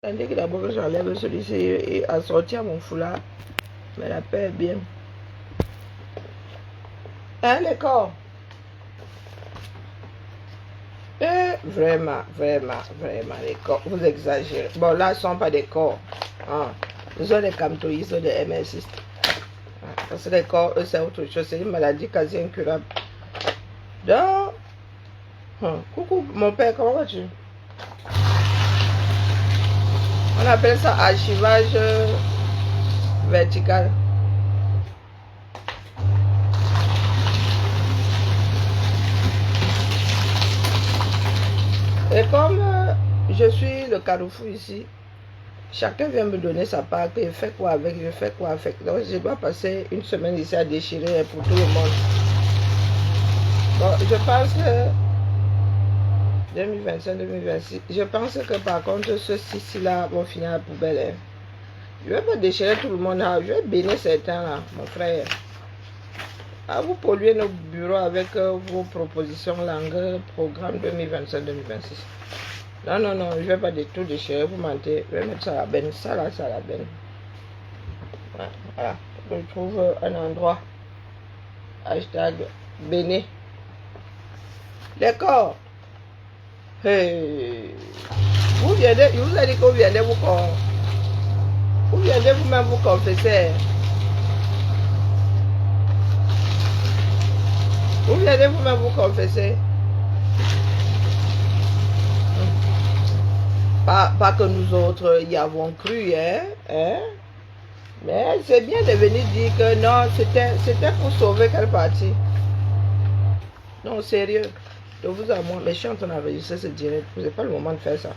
Tandis que d'abord que j'enlève celui-ci et assortir mon foulard. Mais la paix est bien. Hein, les corps? Vraiment, les corps. Vous exagérez. Bon, là, ce ne sont pas des corps. Ah. Ce sont des camptoïstes, des MSistes. Ah. Parce que les corps, eux, c'est autre chose. C'est une maladie quasi incurable. Donc, coucou, mon père, comment vas-tu? On appelle ça archivage vertical. Et comme je suis le carrefour ici, chacun vient me donner sa part, que je fais quoi avec, je fais quoi avec. Donc je dois passer une semaine ici à déchirer pour tout le monde. Bon, je pense que 2025-2026, je pense que par contre, ceux-ci là vont finir à la poubelle. Hein. Je ne vais pas déchirer tout le monde, hein. Je vais bénir certains là, mon frère. À vous polluer nos bureaux avec vos propositions langue, programme 2025-2026. Non, non, non, je ne vais pas tout déchirer, vous mentez. Je vais mettre ça à la benne, ça là, ça à la benne. Voilà, je trouve un endroit. Hashtag béné. D'accord. Hey. Vous viendez, je vous ai dit que vous viendez vous viendez vous-même vous confesser. Vous viendez vous-même vous confesser. Pas que nous autres y avons cru, hein? Mais c'est bien de venir dire que non, c'était pour sauver quelle partie. Non, sérieux. De vous à moi, mais je suis en train d'enregistrer ce direct. Ce n'est pas le moment de faire ça.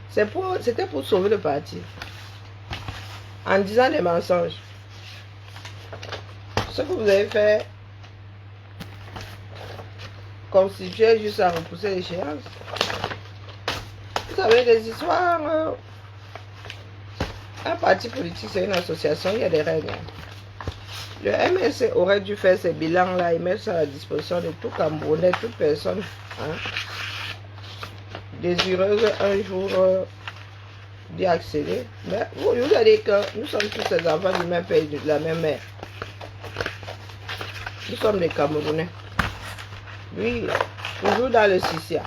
C'était pour sauver le parti. En disant des mensonges. Ce que vous avez fait constituait juste à repousser l'échéance. Vous savez, des histoires. Un parti politique, c'est une association, il y a des règles. Le MSC aurait dû faire ces bilans-là et mettre ça à la disposition de tout Camerounais, toute personne désireuse un jour d'y accéder. Mais vous allez dire que nous sommes tous ces enfants du même pays, de la même mère. Nous sommes des Camerounais. Oui, toujours dans le Sissia.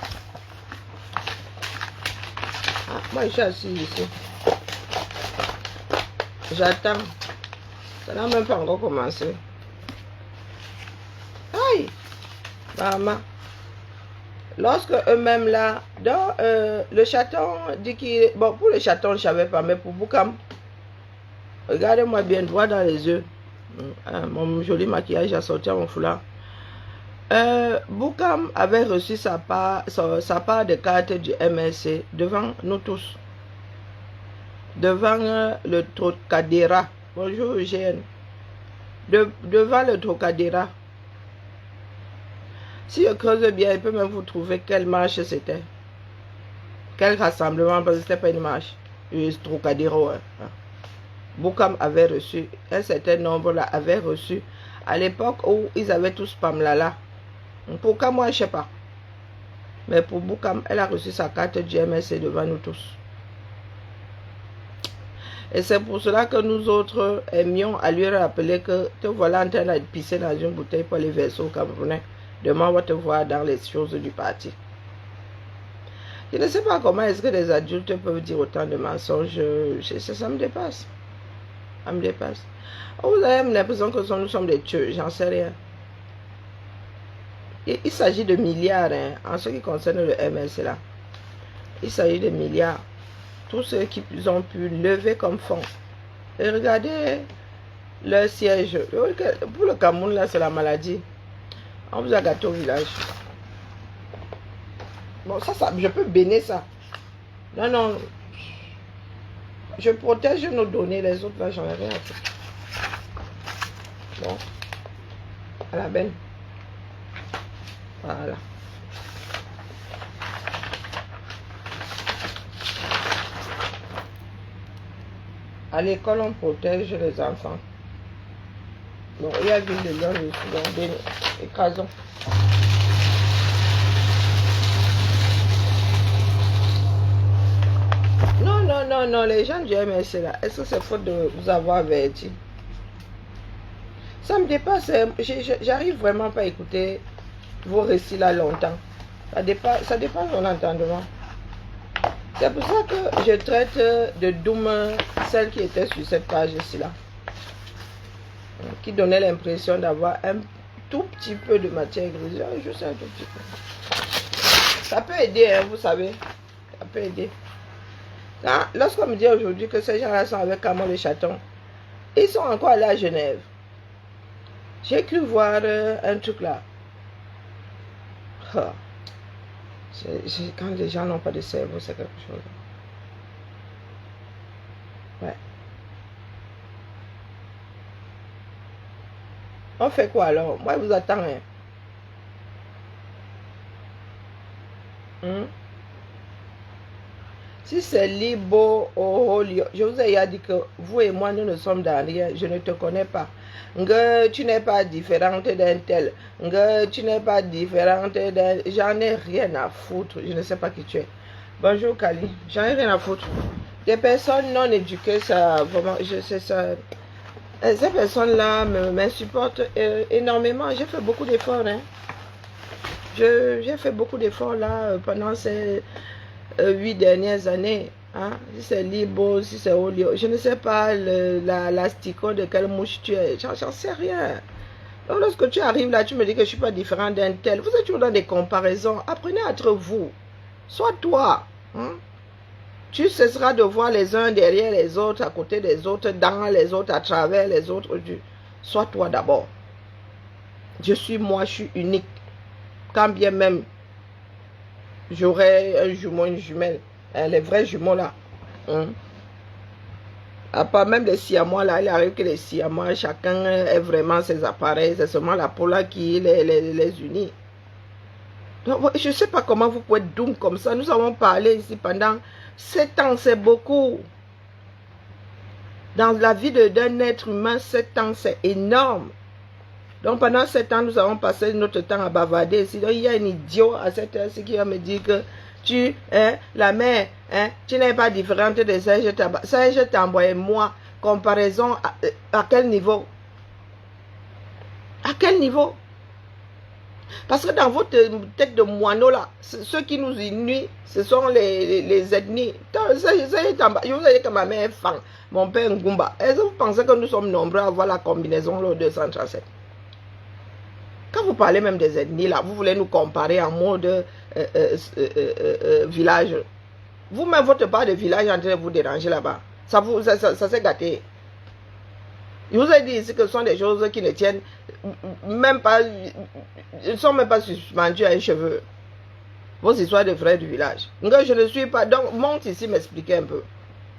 Ah, moi, je suis assis ici. J'attends. Ça n'a même pas encore commencé. Aïe! Maman. Lorsque eux-mêmes là, dans le chaton dit qu'il... Bon, pour le chaton, je ne savais pas, mais pour Boukam, regardez-moi bien droit dans les yeux. Mon joli maquillage a sorti à mon foulard. Boukam avait reçu sa part de carte du MSC devant nous tous. Devant le Trocadéra. Bonjour Eugène. Devant le Trocadéra. Si je creuse bien, il peut même vous trouver quelle marche c'était. Quel rassemblement, parce que ce n'était pas une marche. Le Trocadéro. Hein. Boukam avait reçu, un certain nombre là avait reçu, à l'époque où ils avaient tous Pamlala. Pourquoi moi, je ne sais pas. Mais pour Boukam, elle a reçu sa carte du MSC devant nous tous. Et c'est pour cela que nous autres aimions à lui rappeler que te voilà en train de pisser dans une bouteille pour les vaisseaux camerounais. Demain, on va te voir dans les choses du parti. Je ne sais pas comment est-ce que les adultes peuvent dire autant de mensonges. Ça me dépasse. Ça me dépasse. Vous avez l'impression que nous sommes des tueurs. J'en sais rien. Il s'agit de milliards hein, en ce qui concerne le MS là. Il s'agit de milliards. Tous ceux qui ont pu lever comme fonds. Et regardez leur siège. Pour le Cameroun, là, c'est la maladie. On vous a gâté au village. Bon, ça, je peux bénir ça. Non, non. Je protège nos données. Les autres, là, j'en ai rien à faire. Bon. À la benne. Voilà. À l'école, on protège les enfants. Bon, il y a Ville de Lyon ici, écrasons. Non, Non, non, les gens du MSC là, est-ce que c'est faute de vous avoir averti? Ça me dépasse, j'arrive vraiment pas à écouter vos récits là longtemps. Ça dépasse mon entendement. C'est pour ça que je traite de Doom celle qui était sur cette page ici là. Qui donnait l'impression d'avoir un tout petit peu de matière grise. Juste un tout petit peu. Ça peut aider, hein, vous savez. Ça peut aider. Lorsqu'on me dit aujourd'hui que ces gens-là sont avec Camon les chatons, ils sont encore allés à Genève. J'ai cru voir un truc là. Oh. Quand les gens n'ont pas de cerveau, c'est quelque chose. Ouais. On fait quoi alors? Moi, je vous attends. Hein. Si c'est libre, je vous ai déjà dit que vous et moi, nous ne sommes dans rien. Je ne te connais pas. Tu n'es pas différente d'un tel. Tu n'es pas différente d'un... J'en ai rien à foutre. Je ne sais pas qui tu es. Bonjour Kali. J'en ai rien à foutre. Des personnes non éduquées, ça... Vraiment, je sais ça... Ces personnes-là m'insupportent énormément. J'ai fait beaucoup d'efforts. Hein. J'ai fait beaucoup d'efforts là pendant ces 8 dernières années. Hein. Si c'est libre, si c'est olio. Je ne sais pas l'astico de quelle mouche tu es. J'en sais rien. Donc lorsque tu arrives là, tu me dis que je ne suis pas différent d'un tel. Vous êtes toujours dans des comparaisons. Apprenez à être vous. Sois toi. Hein. Tu cesseras de voir les uns derrière les autres, à côté des autres, dans les autres, à travers les autres. Sois toi d'abord. Je suis moi, je suis unique. Quand bien même j'aurais un jumeau, une jumelle, hein, les vrais jumeaux là. Hein. À part même les siamois là, il arrive que les siamois, chacun ait vraiment ses appareils. C'est seulement la peau là qui les unit. Donc, je ne sais pas comment vous pouvez être doom comme ça. Nous avons parlé ici pendant 7 ans, c'est beaucoup. Dans la vie d'un être humain, 7 ans, c'est énorme. Donc pendant 7 ans, nous avons passé notre temps à bavarder ici. Donc il y a un idiot à cette heure-ci qui va me dire que tu, hein, la mère, hein, tu n'es pas différente de Serge Tamba. Serge Tamba et moi, comparaison à quel niveau? À quel niveau? Parce que dans votre tête de moineau là, ceux qui nous unissent, ce sont les ethnies. Je vous ai dit que ma mère est Fang, mon père Ngumba. Est-ce que vous pensez que nous sommes nombreux à avoir la combinaison là, 237? Quand vous parlez même des ethnies là, vous voulez nous comparer en mode village. Vous-même, votre part de village est en train de vous déranger là-bas. Ça s'est gâté. Je vous ai dit ici que ce sont des choses qui ne tiennent même pas, ne sont même pas suspendues à un cheveu. Vos histoires de frères du village. Je ne suis pas, donc monte ici m'expliquer un peu.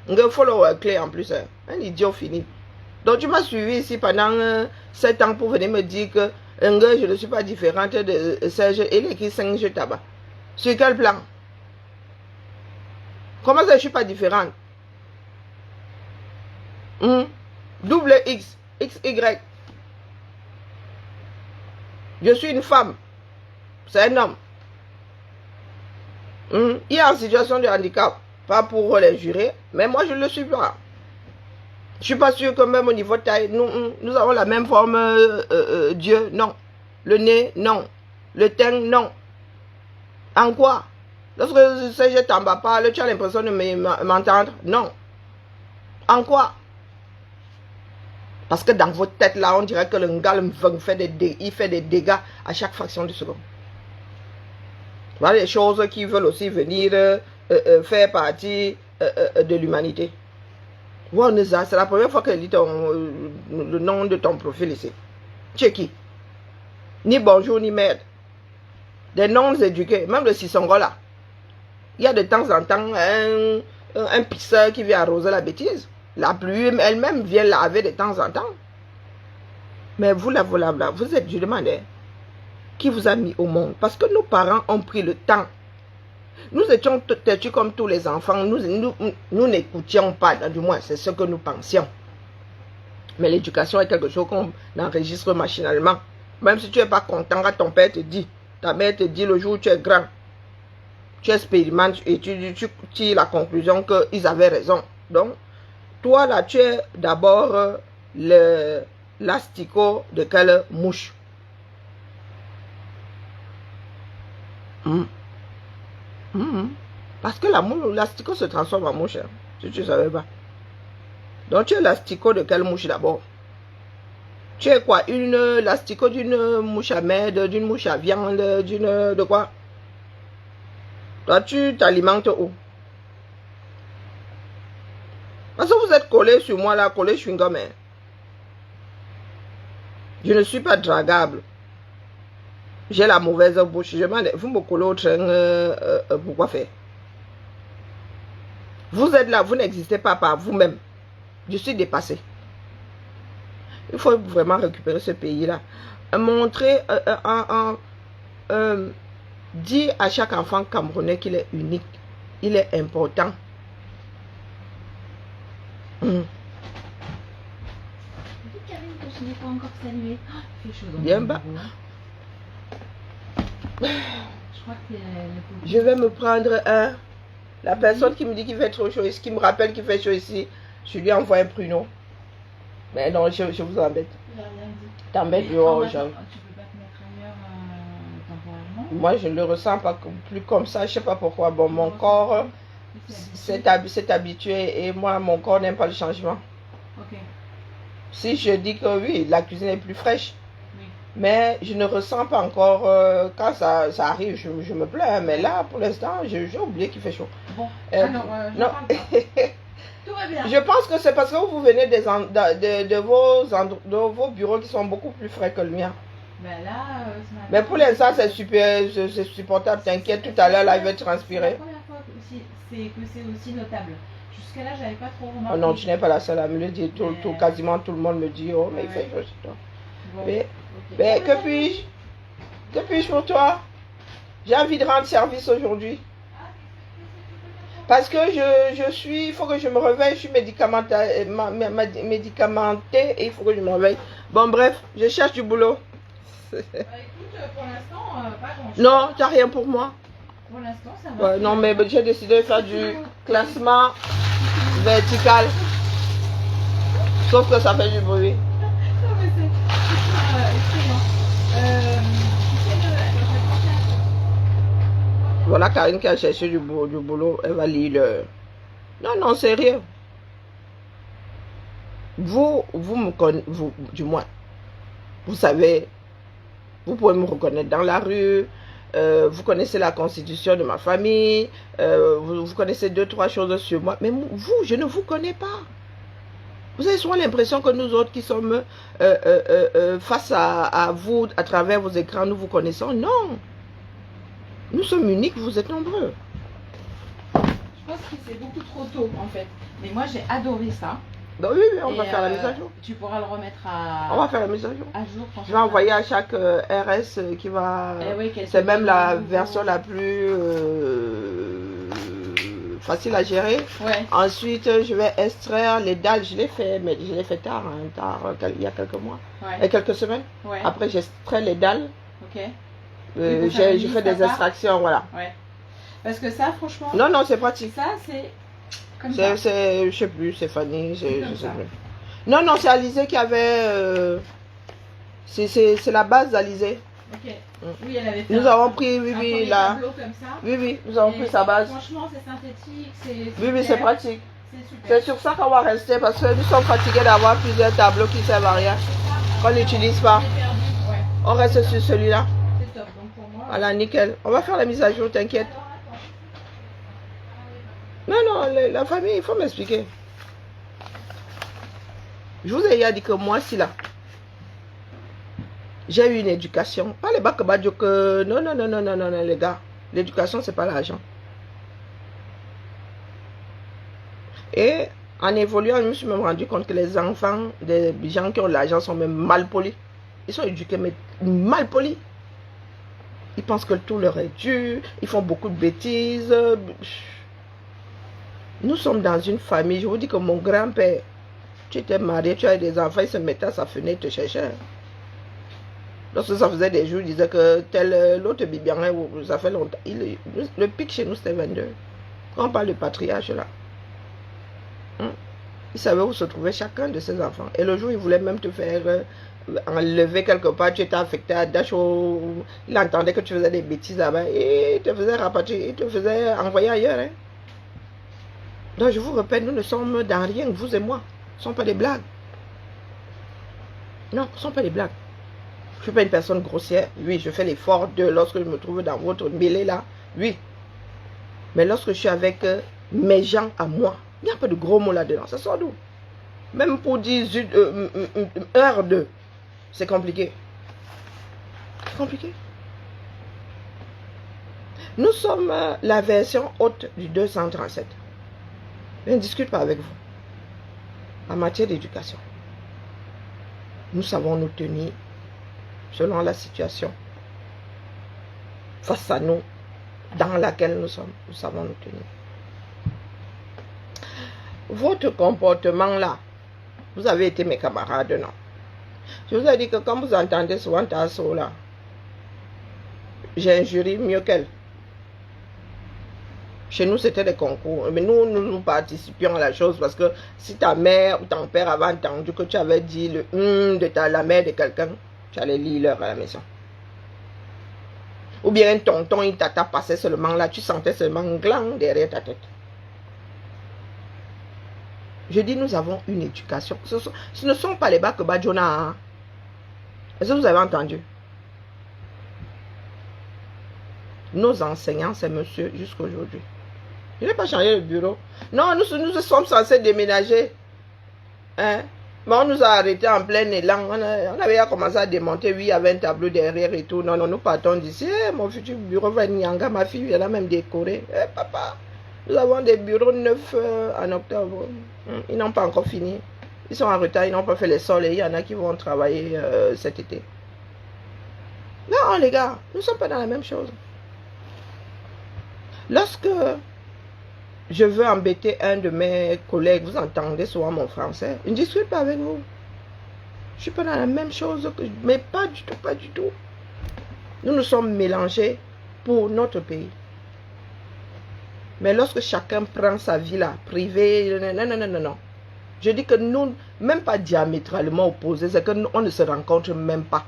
Il faut le clé en plus, hein. Un idiot fini. Donc tu m'as suivi ici pendant 7 ans pour venir me dire que je ne suis pas différente de Serge et les qui 5 jeux tabac. Sur quel plan? Comment ça je ne suis pas différente? Double X, XY. Je suis une femme. C'est un homme. Il est en situation de handicap. Pas pour les jurer, mais moi je ne le suis pas. Je ne suis pas sûr que même au niveau de taille, nous avons la même forme Dieu, non. Le nez, non. Le teint, non. En quoi? Lorsque je t'en bats pas, tu as l'impression de m'entendre? Non. En quoi? Parce que dans votre tête là, on dirait que le Ngal fait des dégâts à chaque fraction de seconde. Voilà les choses qui veulent aussi venir faire partie de l'humanité. C'est la première fois que je lis le nom de ton profil ici. Tu es qui? Ni bonjour, ni merde. Des noms éduqués, même le Sissongo là. Il y a de temps en temps un pisseur qui vient arroser la bêtise. La pluie elle-même vient laver de temps en temps. Mais vous là, vous êtes, je demandais, qui vous a mis au monde? Parce que nos parents ont pris le temps. Nous étions têtus comme tous les enfants. Nous n'écoutions pas, du moins, c'est ce que nous pensions. Mais l'éducation est quelque chose qu'on enregistre machinalement. Même si tu n'es pas content, quand ton père te dit, ta mère te dit le jour où tu es grand, tu expérimentes et tu tires la conclusion qu'ils avaient raison. Donc, toi là, tu es d'abord l'asticot de quelle mouche? Parce que l'asticot se transforme en mouche, hein, si tu ne savais pas. Donc, tu es l'asticot de quelle mouche d'abord? Tu es quoi? L'asticot d'une mouche à merde, d'une mouche à viande, de quoi? Toi, tu t'alimentes où? Parce que vous êtes collé sur moi là, collé sur une gomme. Je ne suis pas dragable. J'ai la mauvaise bouche. Vous me collez au train, pourquoi faire? Vous êtes là, vous n'existez pas par vous-même. Je suis dépassé. Il faut vraiment récupérer ce pays-là. Montrer, dire à chaque enfant camerounais qu'il est unique. Il est important. Bien bas. Je vais me prendre un. La personne qui me dit qu'il fait trop chaud ici, qui me rappelle qu'il fait chaud ici, je lui envoie un pruneau. Mais non, je vous embête. T'embête, oh, tu peux pas te mettre ailleurs temporairement. Moi, je ne le ressens pas plus comme ça. Je ne sais pas pourquoi. Bon, mon corps s'est habitué et moi, mon corps n'aime pas le changement. Ok. Si je dis que oui, la cuisine est plus fraîche, oui, mais je ne ressens pas encore, quand ça arrive, je me plains, mais là, pour l'instant, j'ai oublié qu'il fait chaud. Bon, alors, non. Tout va bien. Je pense que c'est parce que vous venez de vos bureaux qui sont beaucoup plus frais que le mien. Ben là, mais pour l'instant, c'est super, c'est supportable, t'inquiète, tout à l'heure, là, il va transpirer. La première fois que c'est aussi notable. Jusqu'à là, j'avais pas trop remarqué. Oh non, tu n'es pas la seule à me le dire. Quasiment tout le monde me dit, oh, mais il fait chaud chez toi. Bon, mais que puis-je? Que puis-je pour toi? J'ai envie de rendre service aujourd'hui. Parce que il faut que je me réveille, je suis médicamentée et il faut que je me réveille. Bon, bref, je cherche du boulot. Bah, écoute, pour l'instant, pas grand-chose. Non, tu n'as rien pour moi? Pour l'instant, ça va. Ouais, non, mais j'ai décidé de faire du classement vertical. Sauf que ça fait du bruit. Non, mais c'est excellent. Voilà Karine qui a cherché du boulot. Elle va lire le... Non, non, c'est rien. Vous me connaissez, du moins, vous savez, vous pouvez me reconnaître dans la rue. Vous connaissez la constitution de ma famille. Vous connaissez 2-3 choses sur moi. Mais vous, je ne vous connais pas. Vous avez souvent l'impression que nous autres qui sommes face à vous, à travers vos écrans, nous vous connaissons. Non. Nous sommes uniques, vous êtes nombreux. Je pense que c'est beaucoup trop tôt, en fait. Mais moi, j'ai adoré ça. Donc, oui, on va faire la mise à jour. Tu pourras le remettre à... On va faire la mise à jour. Je vais envoyer à chaque RS qui va... Oui, c'est même la version la plus facile à gérer. Ouais. Ensuite, je vais extraire les dalles. Je l'ai fait, mais je l'ai fait tard, il y a quelques mois. Ouais. Et quelques semaines. Ouais. Après, j'extrais les dalles. Ok. Je fais des extractions, voilà. Ouais. Parce que ça, franchement... Non, non, c'est pratique. Ça, c'est... Comme ça. Je sais plus, c'est Fanny, je sais plus. Non, non, c'est Alizé qui avait... c'est la base d'Alizé. Ok. Oui, elle avait fait nous avons pris, oui, là. Comme ça. Oui, oui, nous avons pris sa base. Franchement, c'est synthétique, c'est... Oui, oui, c'est pratique. C'est sur ça qu'on va rester parce que nous sommes fatigués d'avoir plusieurs tableaux qui ne servent à rien, qu'on n'utilise pas. Ouais. On reste sur celui-là. C'est top, donc pour moi... Voilà, nickel. On va faire la mise à jour, t'inquiète. Non, non, la famille, il faut m'expliquer. Je vous ai déjà dit que moi, si là, j'ai eu une éducation. Pas les bacs que... Non, non, non, non, non, non, les gars. L'éducation, c'est pas l'argent. Et en évoluant, je me suis même rendu compte que les enfants des gens qui ont l'argent sont même mal polis. Ils sont éduqués, mais mal polis. Ils pensent que tout leur est dû. Ils font beaucoup de bêtises. Nous sommes dans une famille. Je vous dis que mon grand-père, tu étais marié, tu as des enfants, il se mettait à sa fenêtre, te cherchait. Lorsque ça faisait des jours, il disait que l'autre Bibian, ça fait longtemps. Le pic chez nous, c'était 22. Quand on parle de patriarche, là. Hein? Il savait où se trouvait chacun de ses enfants. Et le jour, il voulait même te faire enlever quelque part, tu étais affecté à Dachau, il entendait que tu faisais des bêtises là-bas, et il te faisait rapatrier, il te faisait envoyer ailleurs. Hein? Donc je vous répète, nous ne sommes dans rien, vous et moi. Ce ne sont pas des blagues. Non, ce ne sont pas des blagues. Je ne suis pas une personne grossière. Oui, je fais l'effort de lorsque je me trouve dans votre mêlée là. Oui. Mais lorsque je suis avec mes gens à moi, il n'y a pas de gros mots là-dedans. Ça sort d'où? Même pour dire heure de, c'est compliqué. C'est compliqué. Nous sommes la version haute du 237. Je ne discute pas avec vous. En matière d'éducation, nous savons nous tenir selon la situation face à nous dans laquelle nous sommes. Nous savons nous tenir. Votre comportement là, vous avez été mes camarades, non? Je vous ai dit que quand vous entendez souvent Tasso là, j'injurie mieux qu'elle. Chez nous, c'était des concours. Mais nous participions à la chose parce que si ta mère ou ton père avait entendu que tu avais dit le de la mère de quelqu'un, tu allais lire l'heure à la maison. Ou bien un tonton, il tata passait seulement là, tu sentais seulement un gland derrière ta tête. Je dis, nous avons une éducation. Ce ne sont pas les bacs Bajona. Hein? Est-ce que vous avez entendu? Nos enseignants, c'est monsieur jusqu'à aujourd'hui. Je n'ai pas changé le bureau. Non, nous sommes censés déménager. Hein? Mais on nous a arrêtés en plein élan. On avait commencé à démonter. Oui, il y avait un tableau derrière et tout. Non, nous partons d'ici. Mon futur bureau va Nyanga. Ma fille, elle a même décoré. Papa, nous avons des bureaux neufs en octobre. Ils n'ont pas encore fini. Ils sont en retard. Ils n'ont pas fait les sols. Et il y en a qui vont travailler cet été. Non, les gars, nous ne sommes pas dans la même chose. Lorsque je veux embêter un de mes collègues, vous entendez souvent mon français, je ne discute pas avec vous. Je ne suis pas dans la même chose, mais pas du tout, pas du tout. Nous nous sommes mélangés pour notre pays. Mais lorsque chacun prend sa vie là, privée, non. Je dis que nous, même pas diamétralement opposés, c'est qu'on ne se rencontre même pas.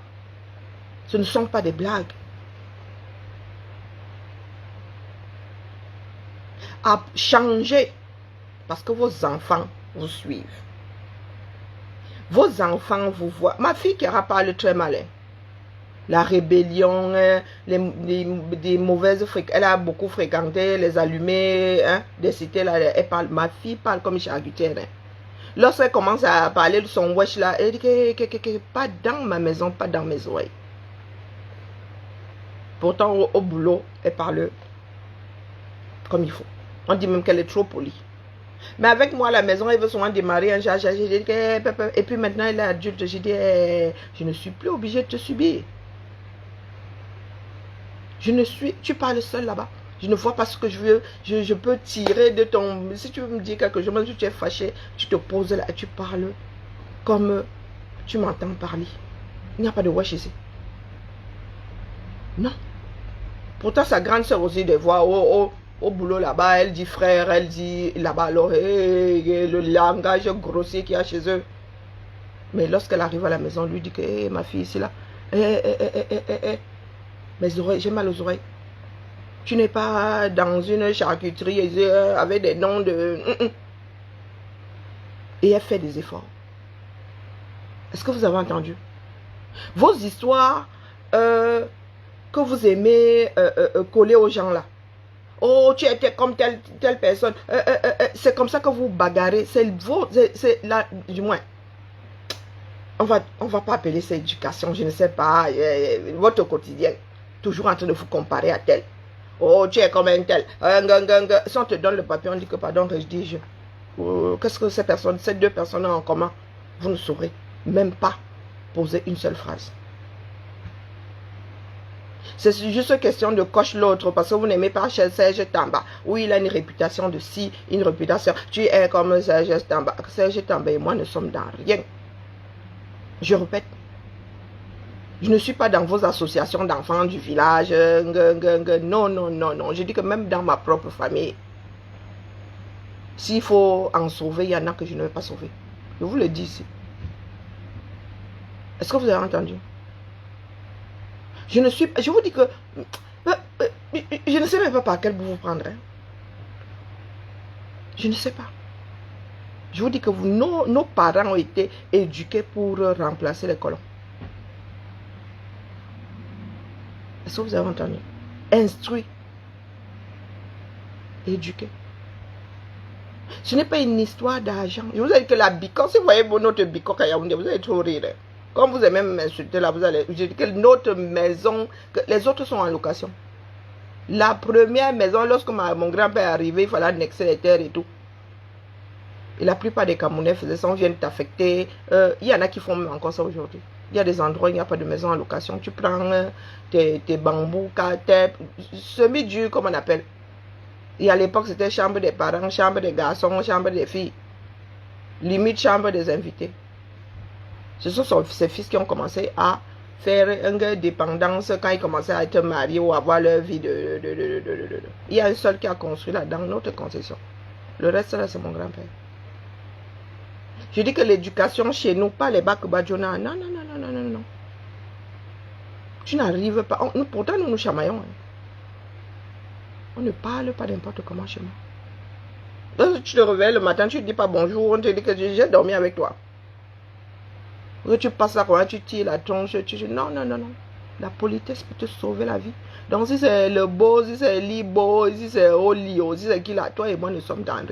Ce ne sont pas des blagues. À changer parce que vos enfants vous suivent. Vos enfants vous voient. Ma fille qui aura parlé très malin. La rébellion, des mauvaises fréquences. Elle a beaucoup fréquenté les allumés des cités. Là, elle parle, ma fille parle comme une charcutière. Hein. Lorsqu'elle commence à parler de son wesh là, elle dit que pas dans ma maison, pas dans mes oreilles. Pourtant, au boulot, elle parle comme il faut. On dit même qu'elle est trop polie. Mais avec moi à la maison, elle veut souvent démarrer un jaja. Et puis maintenant, elle est adulte. J'ai dit, je ne suis plus obligée de te subir. Tu parles seul là-bas. Je ne vois pas ce que je veux. Je peux tirer de ton... Si tu veux me dire quelque chose, même si tu es fâché, tu te poses là et tu parles comme tu m'entends parler. Il n'y a pas de wesh ici. Non. Pourtant, sa grande soeur aussi, des voix au boulot là-bas, elle dit frère, elle dit là-bas, alors, le langage grossier qu'il y a chez eux. Mais lorsqu'elle arrive à la maison, lui dit que ma fille ici là, mes oreilles, j'ai mal aux oreilles. Tu n'es pas dans une charcuterie avec des noms de... Et elle fait des efforts. Est-ce que vous avez entendu? Vos histoires que vous aimez coller aux gens là. Oh, tu étais comme telle personne. C'est comme ça que vous bagarrez. C'est là, du moins. On va pas appeler ça éducation, je ne sais pas. Votre quotidien. Toujours en train de vous comparer à tel. Oh, tu es comme un tel. Si on te donne le papier, on dit que pardon, dis-je. Qu'est-ce que ces deux personnes ont en commun? Vous ne saurez même pas poser une seule phrase. C'est juste question de coche l'autre parce que vous n'aimez pas Serge Tamba. Oui, il a une réputation de si, une réputation. Tu es comme Serge Tamba. Serge Tamba et moi ne sommes dans rien. Je répète. Je ne suis pas dans vos associations d'enfants du village. Non. Je dis que même dans ma propre famille. S'il faut en sauver, il y en a que je ne vais pas sauver. Je vous le dis ici. Est-ce que vous avez entendu? Je vous dis que je ne sais même pas par quel bout vous prendrez. Je ne sais pas. Je vous dis que nos parents ont été éduqués pour remplacer les colons. Est-ce que vous avez entendu? Instruits. Éduqués. Ce n'est pas une histoire d'argent. Je vous ai dit que la bicoque, si vous voyez notre bicoque à Yaoundé, vous allez trop rire. Comme vous aimez m'insulter là, vous allez. Je dis que notre maison, que les autres sont en location. La première maison, lorsque mon grand-père est arrivé, il fallait annexer les terres et tout. Et la plupart des Camerounais faisaient ça, on vient t'affecter. Il y en a qui font même encore ça aujourd'hui. Il y a des endroits où il n'y a pas de maison en location. Tu prends tes bambous, tes semi-durs, comme on appelle. Et à l'époque, c'était chambre des parents, chambre des garçons, chambre des filles. Limite chambre des invités. Ce sont ces fils qui ont commencé à faire une dépendance quand ils commençaient à être mariés ou avoir leur vie Il y a un seul qui a construit là dans notre concession. Le reste là, c'est mon grand-père. Je dis que l'éducation chez nous, pas les bacs badjona. Non, non, non, non, non, non, non. Tu n'arrives pas. Pourtant, nous nous chamaillons. On ne parle pas n'importe comment chez moi. Lorsque tu te réveilles le matin, tu ne dis pas bonjour, on te dit que j'ai dormi avec toi. Tu passes là, tu tires la tronche, tu dis non, non, non, non. La politesse peut te sauver la vie. Donc si c'est le beau, si c'est l'ibo, si c'est Olio, si c'est qui là, toi et moi nous sommes dans rien.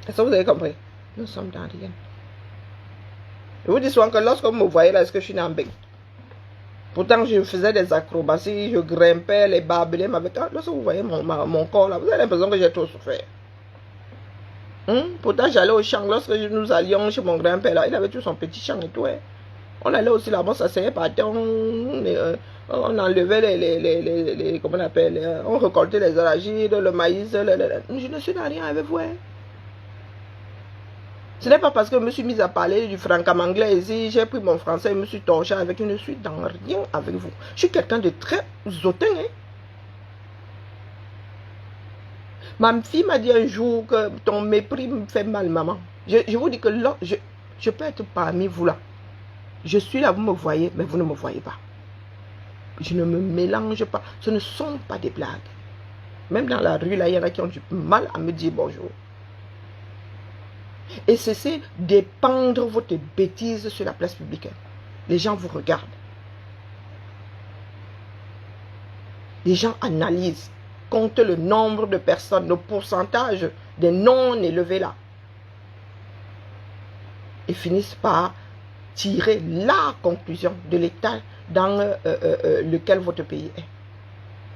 Est-ce que vous avez compris? Nous sommes dans rien. Je vous dis souvent que lorsque vous me voyez là, est-ce que je suis dans un bec? Pourtant, je faisais des acrobaties, je grimpais les barbelés. Lorsque vous voyez mon corps là, vous avez l'impression que j'ai trop souffert. Pourtant, j'allais au champ. Lorsque nous allions chez mon grand-père là, il avait tout son petit champ et tout. On allait aussi là-bas, on s'asseyait par terre, on enlevait les comment on appelle, on récoltait les arachides, le maïs. Je ne suis dans rien avec vous. Ce n'est pas parce que je me suis mise à parler du franc-anglais ici, j'ai pris mon français et me suis torché avec, je ne suis dans rien avec vous. Je suis quelqu'un de très hautain. Ma fille m'a dit un jour que ton mépris me fait mal, maman. Je vous dis que là, je peux être parmi vous là. Je suis là, vous me voyez, mais vous ne me voyez pas. Je ne me mélange pas. Ce ne sont pas des blagues. Même dans la rue, là, il y en a qui ont du mal à me dire bonjour. Et cessez d'épandre votre bêtise sur la place publique. Les gens vous regardent. Les gens analysent, comptent le nombre de personnes, le pourcentage des non élevés là. Et finissent par tirer la conclusion de l'état dans lequel votre pays est.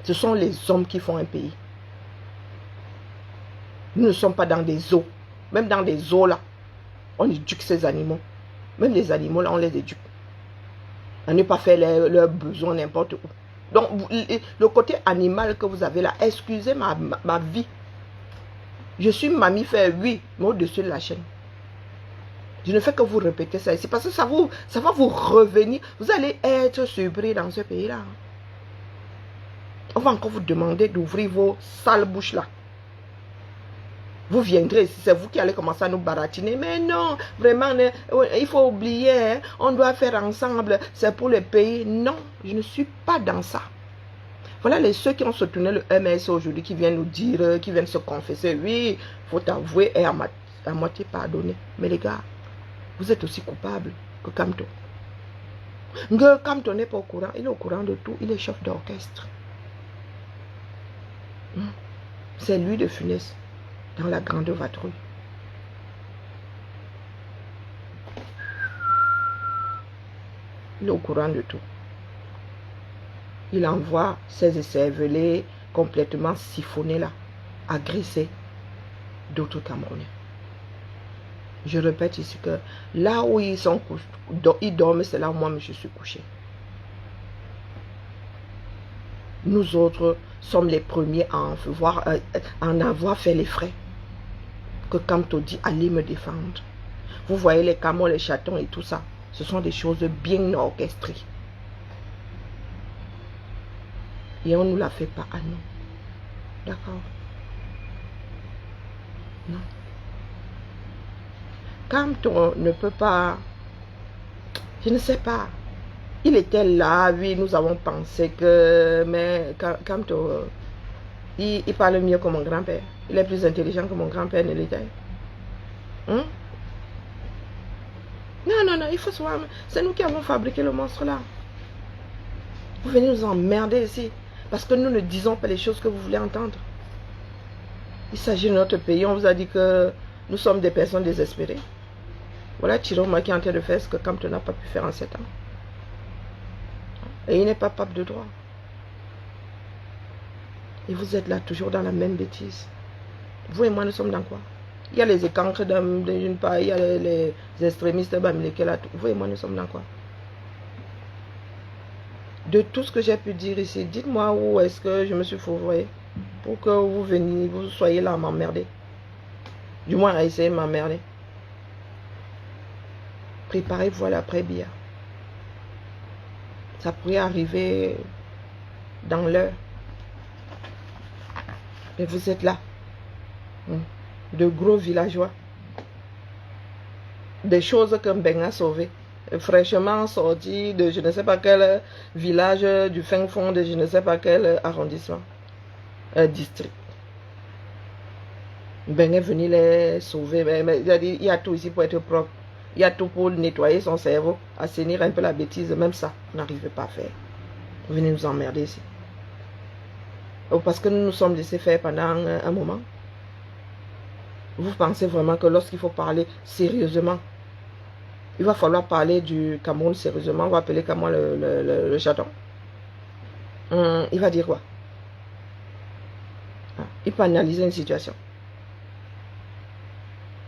Ce sont les hommes qui font un pays. Nous ne sommes pas dans des eaux. Même dans des eaux là, on éduque ces animaux. Même les animaux là, on les éduque. À ne pas faire leurs besoins n'importe où. Donc, le côté animal que vous avez là, excusez ma vie. Je suis mammifère, oui, mais au-dessus de la chaîne. Je ne fais que vous répéter ça ici parce que ça va vous revenir. Vous allez être surpris dans ce pays-là. On va encore vous demander d'ouvrir vos sales bouches là. Vous viendrez ici, c'est vous qui allez commencer à nous baratiner. Mais non, vraiment, il faut oublier, hein, on doit faire ensemble, c'est pour le pays. Non, je ne suis pas dans ça. Voilà ceux qui ont soutenu le MS aujourd'hui, qui viennent nous dire, qui viennent se confesser. Oui, il faut avouer et à moitié pardonner. Mais les gars, vous êtes aussi coupables que Kamto. Kamto n'est pas au courant, il est au courant de tout, il est chef d'orchestre. C'est lui de Funès. Dans la grande vadrouille. Il est au courant de tout. Il envoie ses écervelés complètement siphonnés là, agressés d'autres Camerounais. Je répète ici que là où ils sont couchés, ils dorment, c'est là où moi je suis couché. Nous autres sommes les premiers à en avoir fait les frais. Que Kamto dit, allez me défendre. Vous voyez les camos, les chatons et tout ça. Ce sont des choses bien orchestrées. Et on ne nous la fait pas à nous. D'accord? Non. Quand on ne peut pas, je ne sais pas, il était là, oui, nous avons pensé que, mais quand il parle mieux que mon grand-père, il est plus intelligent que mon grand-père ne l'était. Hein? Non, non, non, il faut se voir, c'est nous qui avons fabriqué le monstre là. Vous venez nous emmerder ici, parce que nous ne disons pas les choses que vous voulez entendre. Il s'agit de notre pays, on vous a dit que nous sommes des personnes désespérées. Voilà Chiroma qui est en train de faire ce que Campton n'a pas pu faire en 7 ans. Et il n'est pas pape de droit. Et vous êtes là toujours dans la même bêtise. Vous et moi, nous sommes dans quoi? Il y a les écancres d'une part, il y a les extrémistes là. Vous et moi, nous sommes dans quoi? De tout ce que j'ai pu dire ici, dites-moi où est-ce que je me suis fourvoyé pour que vous veniez, vous soyez là à m'emmerder. Du moins à essayer de m'emmerder. Préparez-vous à l'après-bia. Ça pourrait arriver dans l'heure. Mais vous êtes là. De gros villageois. Des choses que Mbeng a sauvées. Fraîchement sortis de je ne sais pas quel village du fin fond de je ne sais pas quel arrondissement. District. Mbeng est venu les sauver. Mais il y a tout ici pour être propre. Il y a tout pour nettoyer son cerveau, assainir un peu la bêtise. Même ça, vous n'arrivez pas à faire. Vous venez nous emmerder ici. Parce que nous nous sommes laissés faire pendant un moment. Vous pensez vraiment que lorsqu'il faut parler sérieusement, il va falloir parler du Cameroun sérieusement, on va appeler Cameroun le chaton. Il va dire quoi? Il peut analyser une situation.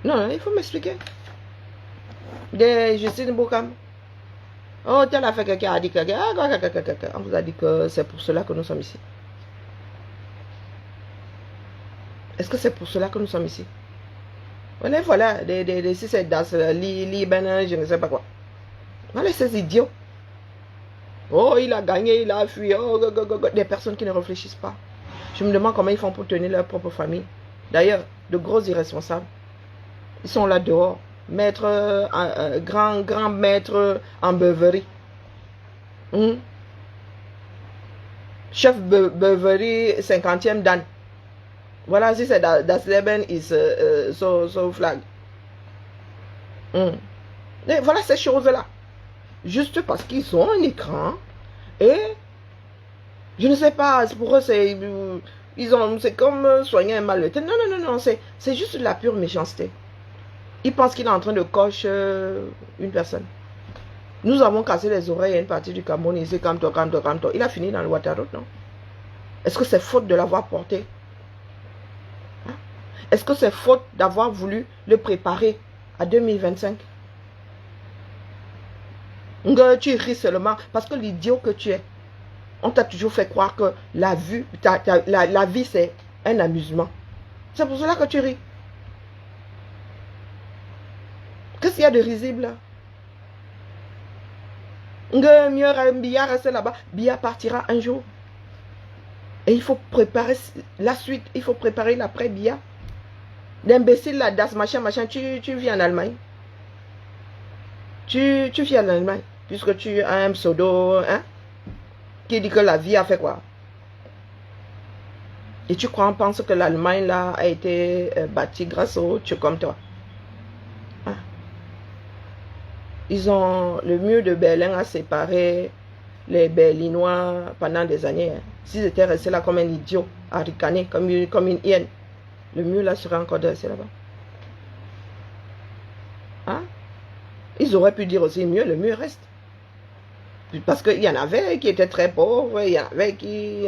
Non, il faut m'expliquer. De Justine Boukam. Oh, tel a fait quelqu'un a dit quelqu'un. On vous a dit que c'est pour cela que nous sommes ici. Est-ce que c'est pour cela que nous sommes ici? Voilà, si c'est das, je ne sais pas quoi. Voilà ces idiots. Oh, il a gagné, il a fui. Oh, des personnes qui ne réfléchissent pas. Je me demande comment ils font pour tenir leur propre famille. D'ailleurs, de gros irresponsables. Ils sont là dehors. Maître, grand maître en beuverie. Chef beuverie 50e dan. Voilà, si c'est Das Leben is so flag. Et voilà ces choses-là. Juste parce qu'ils ont un écran. Et je ne sais pas, pour eux, c'est comme soigner un mal. Non, c'est juste de la pure méchanceté. Ils pensent qu'il est en train de cocher une personne. Nous avons cassé les oreilles à une partie du Cameroun ici, Kamto. Il a fini dans le Waterloo, non? Est-ce que c'est faute de l'avoir porté? Est-ce que c'est faute d'avoir voulu le préparer à 2025? Tu ris seulement parce que l'idiot que tu es, on t'a toujours fait croire que la vie c'est un amusement. C'est pour cela que tu ris. Qu'est-ce qu'il y a de risible là? Bia reste là-bas. Bia partira un jour. Et il faut préparer la suite. Il faut préparer l'après-Bia. L'imbécile là, das, machin, tu vis en Allemagne. Tu vis en Allemagne. Puisque tu as un pseudo, hein, qui dit que la vie a fait quoi? Et tu crois, on pense que l'Allemagne là a été bâtie grâce aux Turcs comme toi. Ils ont le mur de Berlin a séparé les Berlinois pendant des années. S'ils étaient restés là comme un idiot, à ricaner, comme une hyène, le mur là serait encore resté là-bas. Ils auraient pu dire aussi mieux, le mur reste. Parce qu'il y en avait qui étaient très pauvres, il y en avait qui...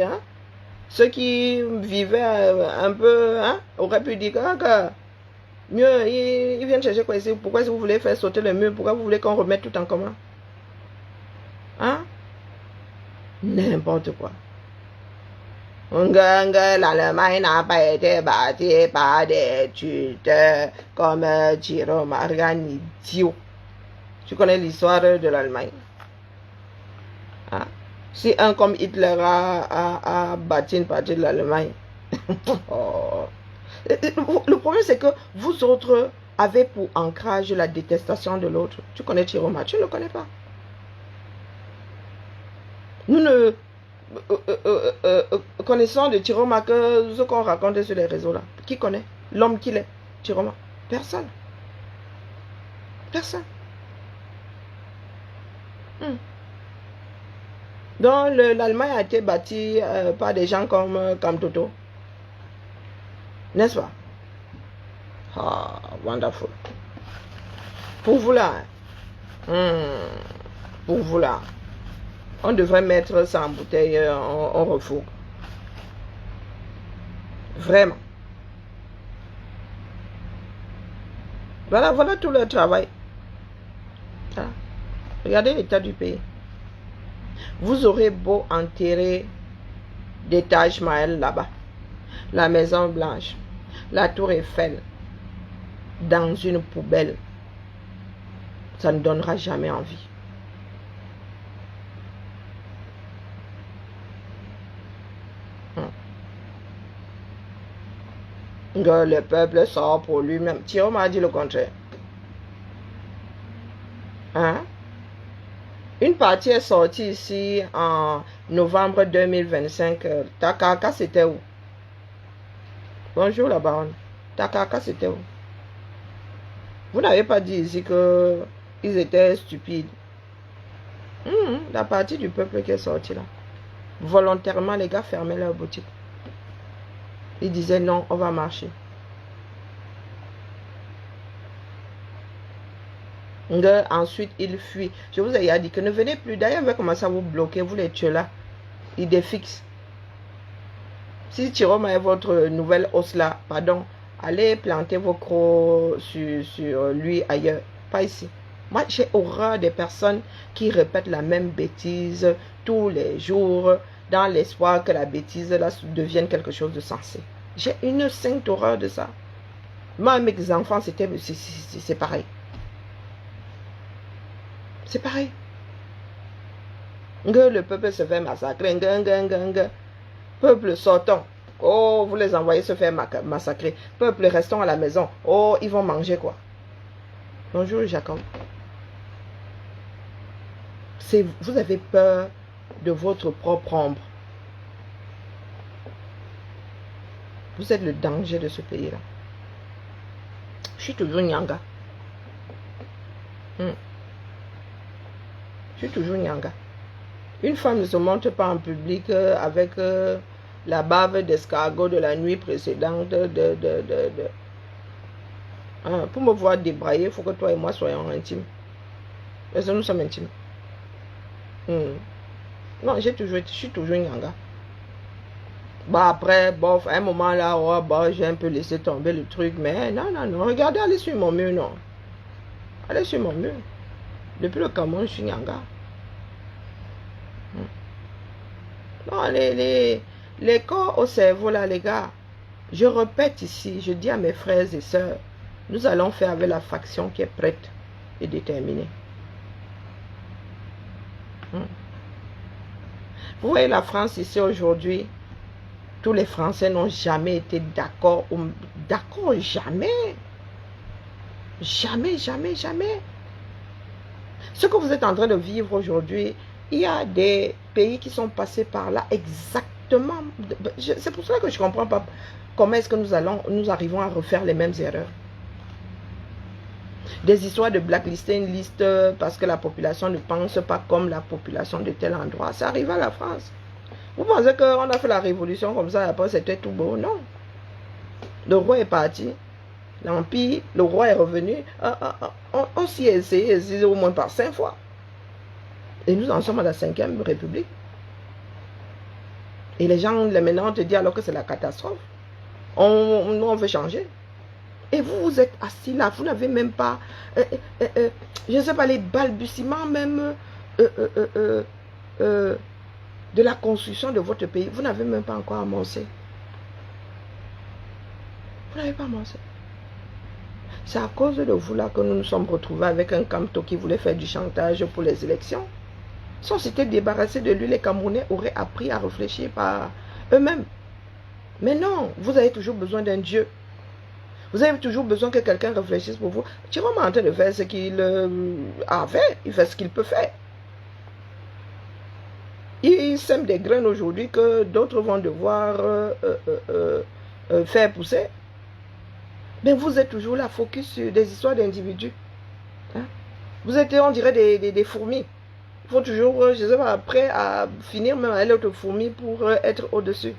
ceux qui vivaient un peu, auraient pu dire que mieux, ils viennent chercher quoi ici. Pourquoi si vous voulez faire sauter le mur? Pourquoi vous voulez qu'on remette tout en commun? N'importe quoi. L'Allemagne n'a pas été bâtie par des tuteurs comme Jérôme Argan, idiot. Tu connais l'histoire de l'Allemagne? Si un comme Hitler a bâti une partie de l'Allemagne, Le problème, c'est que vous autres avez pour ancrage la détestation de l'autre. Tu connais Chiroma, tu ne le connais pas. Nous ne connaissons de Chiroma que ce qu'on raconte sur les réseaux là. Qui connaît l'homme qu'il est, Chiroma? Personne. Personne. Donc l'Allemagne a été bâtie par des gens comme Kamtoto. N'est-ce pas? Ah, wonderful. Pour vous là, pour vous là, on devrait mettre ça en bouteille, en refourgue. Vraiment. Voilà tout le travail. Voilà. Regardez l'état du pays. Vous aurez beau enterrer des Taj Mahal là-bas, la Maison Blanche, la Tour Eiffel, dans une poubelle, ça ne donnera jamais envie. Le peuple sort pour lui-même. Thierry m'a dit le contraire. Hein? Une partie est sortie ici en novembre 2025. Takaka, c'était où? Bonjour la baronne. Takaka, c'était où? Vous n'avez pas dit ici qu'ils étaient stupides. La partie du peuple qui est sortie là. Volontairement, les gars fermaient leur boutique. Ils disaient non, on va marcher. Ensuite, ils fuient. Je vous ai dit que ne venez plus. D'ailleurs, on va commencer à vous bloquer, vous les tuez là. Ils défixent. Si Chiroma est votre nouvelle os là, pardon, allez planter vos crocs sur lui ailleurs, pas ici. Moi, j'ai horreur des personnes qui répètent la même bêtise tous les jours dans l'espoir que la bêtise là devienne quelque chose de sensé. J'ai une sainte horreur de ça. Moi, mes enfants, c'est pareil. C'est pareil. Le peuple se fait massacrer. Peuple, sortons. Oh, vous les envoyez se faire massacrer. Peuple, restons à la maison. Oh, ils vont manger quoi? Bonjour, Jacob. Vous avez peur de votre propre ombre. Vous êtes le danger de ce pays-là. Je suis toujours Nyanga. Je suis toujours Nyanga. Une femme ne se montre pas en public avec la bave d'escargot de la nuit précédente. Pour me voir débrailler, il faut que toi et moi soyons intimes. Parce que nous sommes intimes. Non, je suis toujours Nyanga. Bah après, bof, à un moment là, oh, bah, j'ai un peu laissé tomber le truc, mais non, regardez, allez sur mon mur, non. Allez sur mon mur. Depuis le Cameroun, je suis Nyanga. Non, les corps au cerveau là, les gars, je répète ici, je dis à mes frères et sœurs, nous allons faire avec la faction qui est prête et déterminée. Vous voyez la France ici aujourd'hui, tous les Français n'ont jamais été d'accord. D'accord, jamais. Jamais. Ce que vous êtes en train de vivre aujourd'hui, il y a des pays qui sont passés par là exactement. C'est pour cela que je ne comprends pas comment est-ce que nous arrivons à refaire les mêmes erreurs. Des histoires de blacklister une liste parce que la population ne pense pas comme la population de tel endroit. Ça arrive à la France. Vous pensez qu'on a fait la révolution comme ça, après c'était tout beau? Non. Le roi est parti. L'Empire, le roi est revenu. On s'y est essayé au moins par 5 fois. Et nous en sommes à la 5e République. Et les gens, maintenant, te disent alors que c'est la catastrophe. On veut changer. Et vous êtes assis là, vous n'avez même pas, je ne sais pas, les balbutiements même de la construction de votre pays. Vous n'avez même pas encore amorcé. Vous n'avez pas amorcé. C'est à cause de vous là que nous nous sommes retrouvés avec un Kamto qui voulait faire du chantage pour les élections. Si on s'était débarrassé de lui, les Camerounais auraient appris à réfléchir par eux-mêmes. Mais non, vous avez toujours besoin d'un Dieu. Vous avez toujours besoin que quelqu'un réfléchisse pour vous. Jérôme est en train de faire ce qu'il a fait. Il fait ce qu'il peut faire. Il sème des graines aujourd'hui que d'autres vont devoir faire pousser. Mais vous êtes toujours là, focus sur des histoires d'individus. Hein? Vous êtes, on dirait, des fourmis. Il faut toujours, je sais pas, prêt à finir même à l'autre fourmi pour être au-dessus.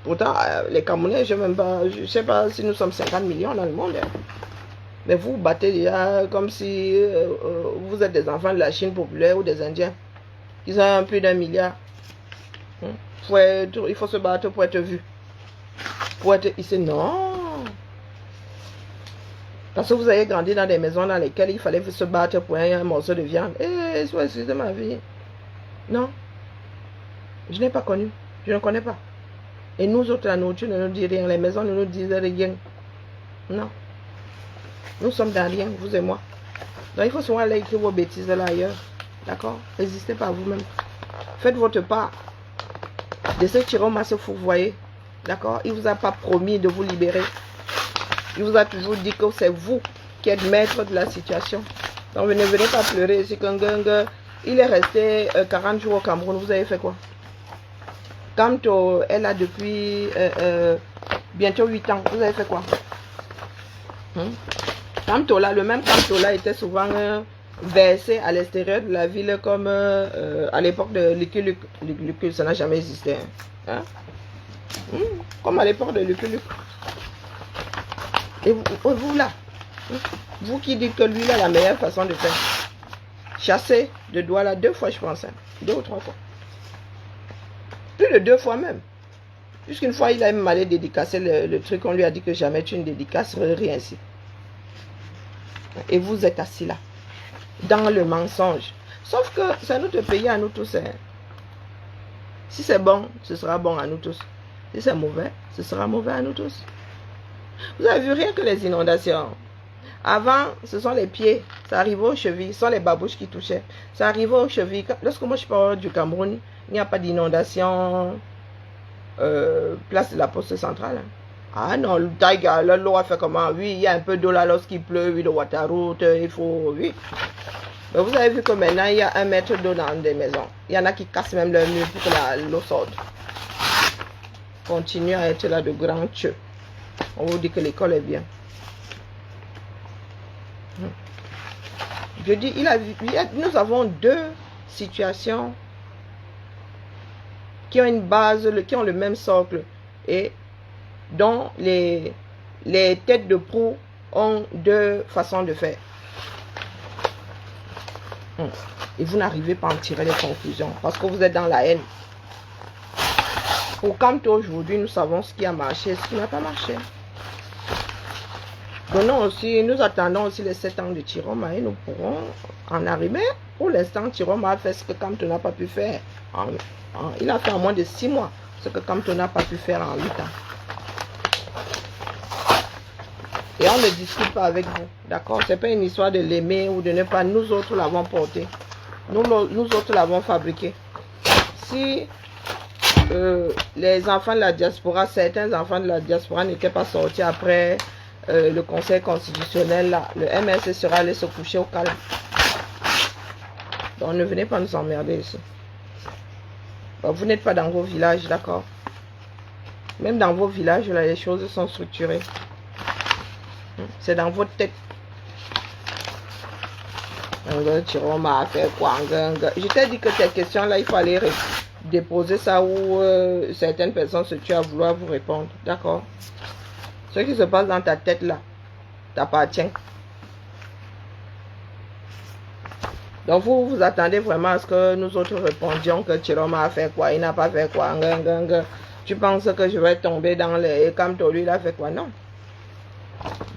Pourtant, les Camerounais, je ne sais pas si nous sommes 50 millions dans le monde. Hein. Mais vous battez déjà comme si vous êtes des enfants de la Chine populaire ou des Indiens. Ils ont plus d'1 milliard. Il faut se battre pour être vu. Pour être ici, non. Parce que vous avez grandi dans des maisons dans lesquelles il fallait se battre pour un morceau de viande. Eh, soit excusez ma vie. Non. Je n'ai pas connu. Je ne connais pas. Et nous autres, la nourriture ne nous dit rien. Les maisons ne nous disent rien. Non. Nous sommes dans rien, vous et moi. Donc il faut souvent aller écrire vos bêtises là ailleurs. D'accord? Résistez pas vous-même. Faites votre part. De ce Jérôme à ce fou, vous voyez. D'accord? Il ne vous a pas promis de vous libérer. Il vous a toujours dit que c'est vous qui êtes maître de la situation. Donc, ne venez pas pleurer. C'est qu'un il est resté 40 jours au Cameroun. Vous avez fait quoi? Quand elle a depuis bientôt 8 ans, vous avez fait quoi? Kamtola, le même Kamtola était souvent versé à l'extérieur de la ville comme à l'époque de Lucky Luke. Ça n'a jamais existé. Hein? Comme à l'époque de Lucky Luke. Et vous là, vous qui dites que lui, il a la meilleure façon de faire. Chasser de doigts là 2 fois, je pense. Hein. 2 ou 3 fois. Plus de 2 fois même. Puisqu'une fois, il a même allé dédicacer le truc. On lui a dit que jamais tu ne dédicacerais rien ici. Et vous êtes assis là. Dans le mensonge. Sauf que c'est notre pays à nous tous. Hein. Si c'est bon, ce sera bon à nous tous. Si c'est mauvais, ce sera mauvais à nous tous. Vous avez vu rien que les inondations. Avant, ce sont les pieds. Ça arrivait aux chevilles. Ce sont les babouches qui touchaient. Ça arrivait aux chevilles. Lorsque moi je parle du Cameroun, il n'y a pas d'inondation place de la poste centrale. Hein. Ah non, le Taïga, l'eau a fait comment? Oui, il y a un peu d'eau là lorsqu'il pleut. Oui, le waterroute, il faut... Oui. Mais vous avez vu que maintenant, il y a 1 mètre d'eau dans des maisons. Il y en a qui cassent même leur mur pour que l'eau sorte. Continuez à être là de grands tcheux. On vous dit que l'école est bien. Je dis, nous avons 2 situations qui ont une base, qui ont le même socle et dont les têtes de proue ont 2 façons de faire. Et vous n'arrivez pas à en tirer les conclusions parce que vous êtes dans la haine. Pour Kamto aujourd'hui, nous savons ce qui a marché, ce qui n'a pas marché. Nous attendons aussi les 7 ans de Chiroma et nous pourrons en arriver. Pour l'instant, Chiroma a fait ce que Kamto n'a pas pu faire. Il a fait en moins de 6 mois ce que Kamto n'a pas pu faire en 8 ans. Et on ne discute pas avec vous. D'accord? Ce n'est pas une histoire de l'aimer ou de ne pas. Nous autres l'avons porté. Nous autres l'avons fabriqué. Si les enfants de la diaspora, certains enfants de la diaspora n'étaient pas sortis après le conseil constitutionnel, là, le MRC sera allé se coucher au calme. Donc ne venez pas nous emmerder ici. Bon, vous n'êtes pas dans vos villages, d'accord? Même dans vos villages, là, les choses sont structurées. C'est dans votre tête. Je t'ai dit que ces questions-là, il faut aller déposer ça où certaines personnes se tuent à vouloir vous répondre. D'accord? Ce qui se passe dans ta tête là, t'appartient. Donc vous attendez vraiment à ce que nous autres répondions que Chiroma a fait quoi, il n'a pas fait quoi. Tu penses que je vais tomber dans les... Comme toi, lui, il a fait quoi? Non.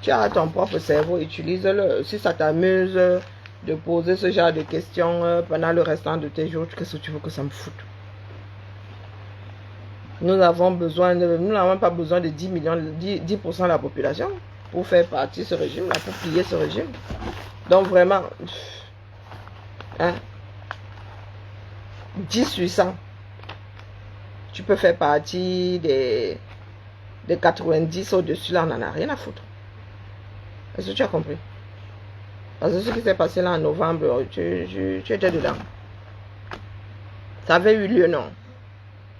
Tu as ton propre cerveau, utilise-le. Si ça t'amuse de poser ce genre de questions pendant le restant de tes jours, qu'est-ce que tu veux que ça me foute? Nous n'avons pas besoin de 10 millions, 10% de la population pour faire partie de ce régime-là, pour plier ce régime. Donc vraiment, 10-800, tu peux faire partie des 90 au-dessus, là, on n'en a rien à foutre. Est-ce que tu as compris? Parce que ce qui s'est passé là en novembre, tu étais dedans. Ça avait eu lieu, non?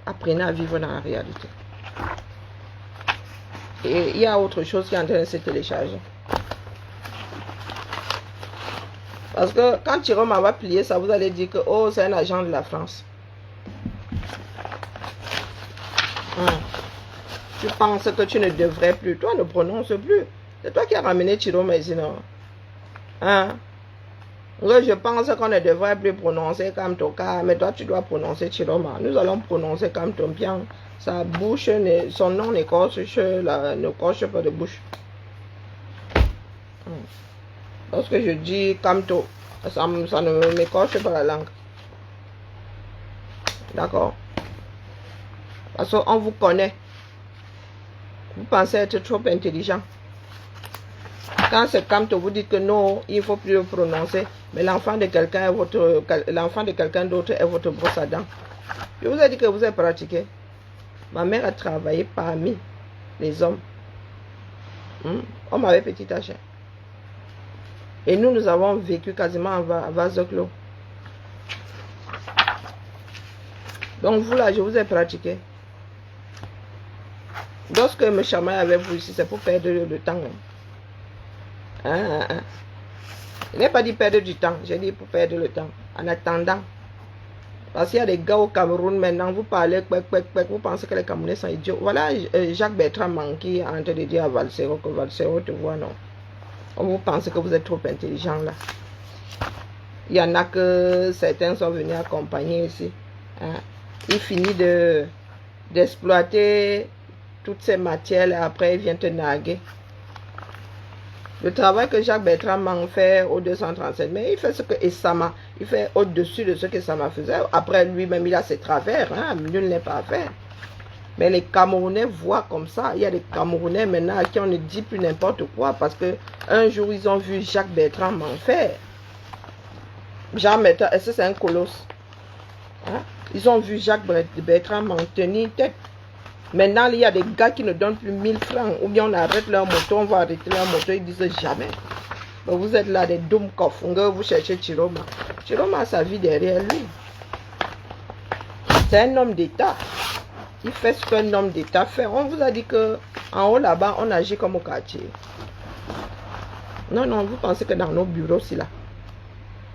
Apprenez à vivre dans la réalité. Et il y a autre chose qui est en train de se télécharger. Parce que quand Jérôme va plier ça, vous allez dire que oh, c'est un agent de la France. Tu penses que tu ne devrais plus. Toi, ne prononce plus. C'est toi qui as ramené Jérôme ici, non? Je pense qu'on ne devrait plus prononcer comme ton cas, mais toi, tu dois prononcer Chiroma. Nous allons prononcer comme ton bien. Sa bouche, son nom ne coche pas de bouche. Lorsque je dis Kamto, ça ne m'écorche pas la langue. D'accord? Parce qu'on vous connaît. Vous pensez être trop intelligent. Quand c'est Kamto, vous dites que non, il ne faut plus le prononcer. Mais l'enfant de quelqu'un d'autre est votre brosse à dents. Je vous ai dit que vous avez pratiqué. Ma mère a travaillé parmi les hommes. Homme avec petit H. Et nous avons vécu quasiment à vase clos. Donc vous là, je vous ai pratiqué. Lorsque me chamaille avec vous ici, c'est pour perdre le temps. Je n'ai pas dit perdre du temps, j'ai dit pour perdre le temps. En attendant. Parce qu'il y a des gars au Cameroun maintenant, vous parlez, vous pensez que les Camerounais sont idiots. Voilà Jacques Bertrand Manqui est en train de dire à Valsero que Valsero te voit, non. Vous pensez que vous êtes trop intelligent là. Il y en a que certains sont venus accompagner ici. Il finit d'exploiter toutes ces matières et après il vient te narguer. Le travail que Jacques Bertrand fait au 237, mais il fait ce que Essama, il fait au-dessus de ce que Essama faisait. Après lui-même, il a ses travers, nul n'est pas à faire. Mais les Camerounais voient comme ça. Il y a des Camerounais maintenant à qui on ne dit plus n'importe quoi parce que un jour ils ont vu Jacques Bertrand faire. Jacques Bertrand, est-ce que c'est un colosse? Ils ont vu Jacques Bertrand tenir tête. Maintenant, il y a des gars qui ne donnent plus 1000 francs. Ou bien on arrête leur moto, on va arrêter leur moto. Ils disent jamais. Donc vous êtes là, des dumkoff. Vous cherchez Chiroma. Chiroma a sa vie derrière lui. C'est un homme d'État. Il fait ce qu'un homme d'État fait. On vous a dit que en haut là-bas, on agit comme au quartier. Non, non, vous pensez que dans nos bureaux, aussi là,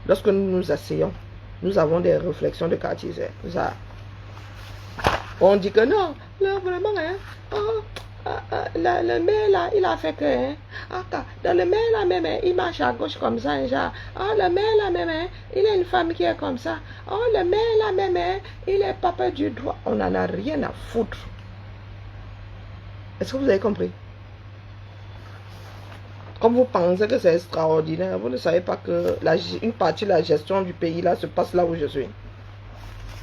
lorsque nous nous asseyons, nous avons des réflexions de quartier. Ça. On dit que non, là, vraiment, le maire là, il a fait que, dans le maire là même, il marche à gauche comme ça, genre, le maire là même, il a une femme qui est comme ça, le maire là même, il est papa du droit. On n'en a rien à foutre. Est-ce que vous avez compris? Comme vous pensez que c'est extraordinaire, vous ne savez pas que une partie de la gestion du pays là se passe là où je suis.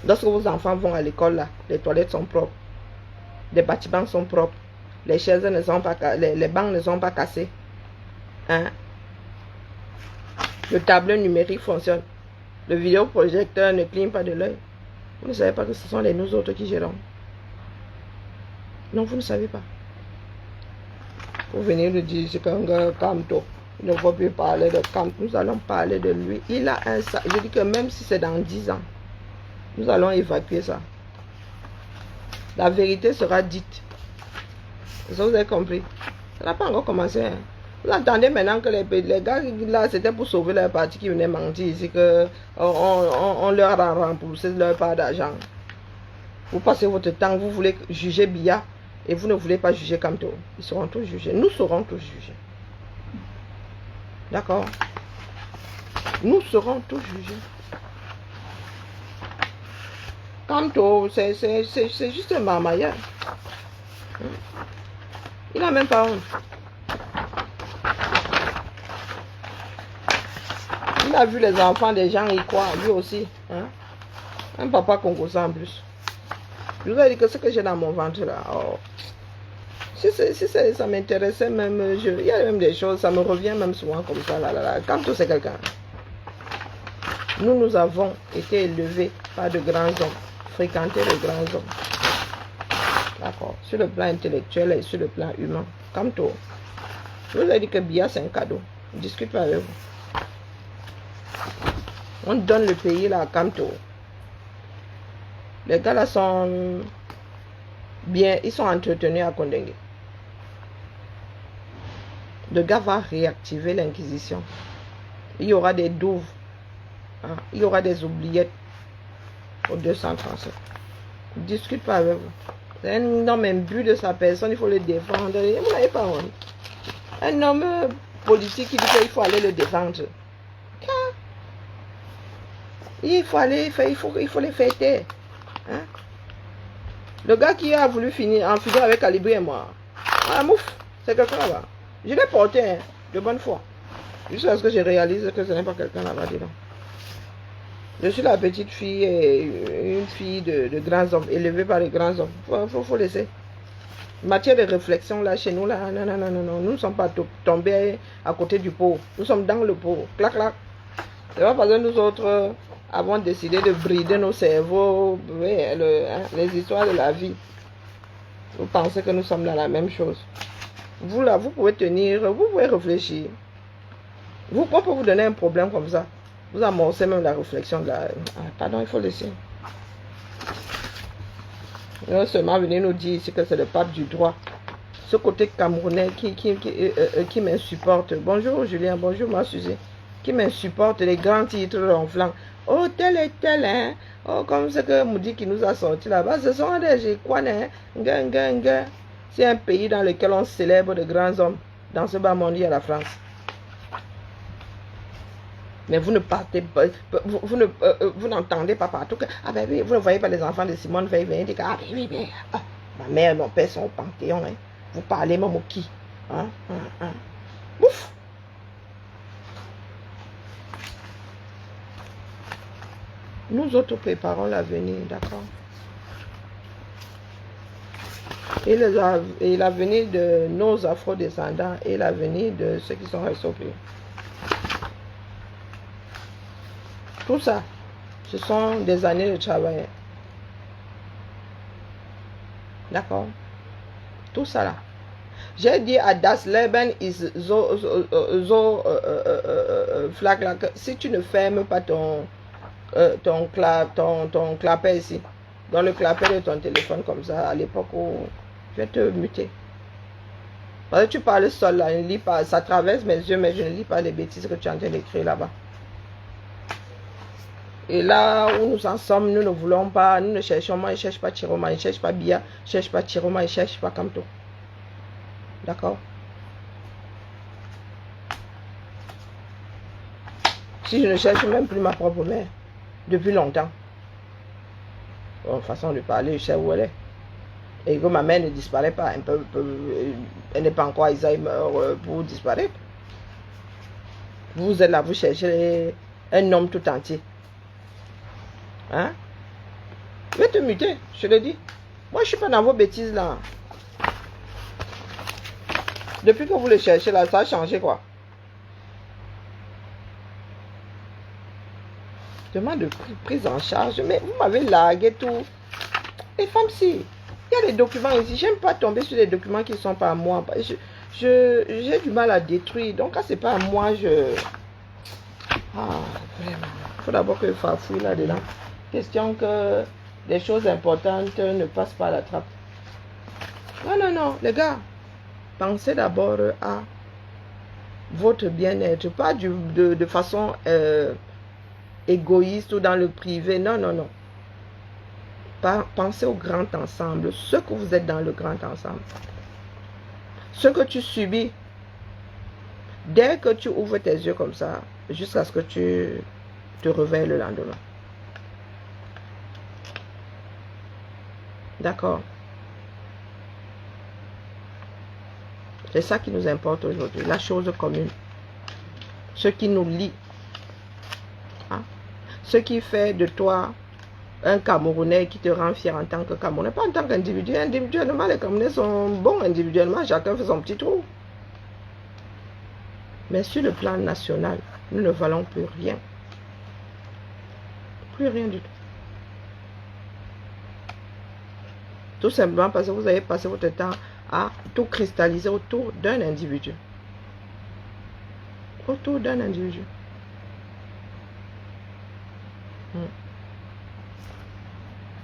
Lorsque vos enfants vont à l'école, là, les toilettes sont propres, les bâtiments sont propres, les chaises ne sont pas, les bancs ne sont pas cassés. Le tableau numérique fonctionne. Le vidéoprojecteur ne cligne pas de l'œil. Vous ne savez pas que ce sont les nous autres qui gérons. Non, vous ne savez pas. Vous venez de dire c'est qu'un gars Kamto. Il ne faut plus parler de Kamto. Nous allons parler de lui. Il a un... Je dis que même si c'est dans 10 ans, nous allons évacuer ça. La vérité sera dite. Vous avez compris? Ça n'a pas encore commencé. Vous entendez maintenant que les gars là, c'était pour sauver leur parti qui venaient mentir ici, que on leur a remboursé leur part d'argent. Vous passez votre temps, vous voulez juger Biya et vous ne voulez pas juger Kamto. Ils seront tous jugés. Nous serons tous jugés. D'accord? Nous serons tous jugés. Kamto, c'est juste un marmailleur. Il n'a même pas honte. Il a vu les enfants des gens y croient, lui aussi. Un papa congolais en plus. Je vous ai dit que ce que j'ai dans mon ventre là, si ça m'intéressait même, il y a même des choses, ça me revient même souvent comme ça. Kamto c'est quelqu'un. Nous avons été élevés par de grands hommes. Fréquenter les grands hommes. D'accord. Sur le plan intellectuel et sur le plan humain. Kamto. Je vous ai dit que Biya, c'est un cadeau. Je ne discute pas avec vous. On donne le pays là à Kamto. Les gars là sont bien, ils sont entretenus à Kondengue. Le gars va réactiver l'inquisition. Il y aura des douves. Hein? Il y aura des oubliettes au 237. Je ne discute pas avec vous. C'est un homme imbu de sa personne, il faut le défendre. Vous n'avez pas honte. Un homme politique qui dit qu'il faut aller le défendre. Il faut aller, il faut les fêter. Hein? Le gars qui a voulu finir avec Alibri et moi. Ah, mouf, c'est quelqu'un là-bas. Je l'ai porté, hein, de bonne foi. Jusqu'à ce que je réalise que ce n'est pas quelqu'un là-bas dedans. Je suis la petite fille, une fille de grands hommes, élevée par les grands hommes. Faut laisser. Matière de réflexion là, chez nous, là, non, non, non, non, non. Nous ne sommes pas tombés à côté du pot. Nous sommes dans le pot. Clac, clac. C'est pas parce que nous autres avons décidé de brider nos cerveaux, les histoires de la vie. Vous pensez que nous sommes dans la même chose. Vous là, vous pouvez tenir, vous pouvez réfléchir. On peut vous donner un problème comme ça. Vous amorcez même la réflexion de la... Ah, pardon, il faut laisser. Non seulement venir nous dire ici que c'est le pape du droit. Ce côté camerounais qui m'insupporte. Bonjour Julien, bonjour ma Suzy. Qui m'insupporte les grands titres ronflants. Oh, tel et tel, hein. Oh, comme ce que Moudi qui nous a sorti là-bas. Ce sont des Jéquans, hein. C'est un pays dans lequel on célèbre de grands hommes. Dans ce bas monde, il y a la France. Mais vous ne partez pas, vous n'entendez pas partout que, ah ben oui, vous ne voyez pas les enfants de Simone Veil venir dire que, ah ben oui, mais, ma mère et mon père sont au Panthéon, hein. Vous parlez même au qui, hein. Ouf. Nous autres préparons l'avenir, d'accord. Et l'avenir de nos afro-descendants et l'avenir de ceux qui sont restés au pays. Tout ça, ce sont des années de travail. D'accord? Tout ça là. J'ai dit à Das Leben is so flag là, que si tu ne fermes pas ton clapet ici, dans le clapet de ton téléphone comme ça, à l'époque où je vais te muter. Parce que tu parles seul là, je ne lis pas, ça traverse mes yeux, mais je ne lis pas les bêtises que tu es en train d'écrire là-bas. Et là où nous en sommes, nous ne voulons pas, nous ne cherchons pas, je ne cherche pas Chiroma, je ne cherche pas Biya, je ne cherche pas Chiroma, je ne cherche pas Kamto. D'accord? Si je ne cherche même plus ma propre mère, depuis longtemps. Bon, façon de parler, je sais où elle est. Et que ma mère ne disparaît pas, elle n'est pas encore Alzheimer pour disparaître. Vous êtes là, vous cherchez un homme tout entier. Hein? Je vais te muter, je te le dis. Moi, je ne suis pas dans vos bêtises là. Depuis que vous le cherchez là, ça a changé quoi? Demande de prise en charge. Mais vous m'avez largué tout. Les femmes, si. Il y a des documents ici. J'aime pas tomber sur des documents qui ne sont pas à moi. J'ai du mal à détruire. Donc, quand ce n'est pas à moi, Ah, vraiment. Il faut d'abord que je fouille là-dedans. Question que des choses importantes ne passent pas à la trappe. Non, non, non, les gars. Pensez d'abord à votre bien-être. Pas de façon égoïste ou dans le privé. Non, non, non. Pensez au grand ensemble. Ce que vous êtes dans le grand ensemble. Ce que tu subis. Dès que tu ouvres tes yeux comme ça, jusqu'à ce que tu te réveilles le lendemain. D'accord? C'est ça qui nous importe aujourd'hui, la chose commune. Ce qui nous lie. Hein? Ce qui fait de toi un Camerounais qui te rend fier en tant que Camerounais, pas en tant qu'individu. Individuellement, les Camerounais sont bons individuellement, chacun fait son petit trou. Mais sur le plan national, nous ne valons plus rien. Plus rien du tout. Tout simplement parce que vous avez passé votre temps à tout cristalliser autour d'un individu. autour d'un individu.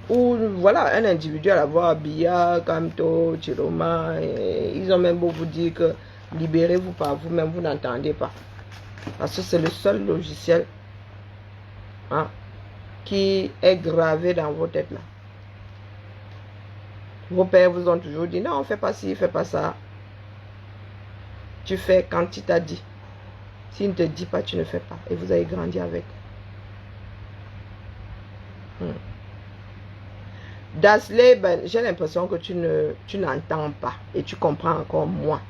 Ou voilà, un individu à la voix, Bia, Kamto, Chiroma, ils ont même beau vous dire que libérez-vous par vous-même, vous n'entendez pas. Parce que c'est le seul logiciel qui est gravé dans vos têtes là. Vos pères vous ont toujours dit, non, fais pas ci, fais pas ça. Tu fais quand il t'a dit. S'il ne te dit pas, tu ne fais pas. Et vous avez grandi avec. Dasley, ben, j'ai l'impression que tu n'entends pas et tu comprends encore moins.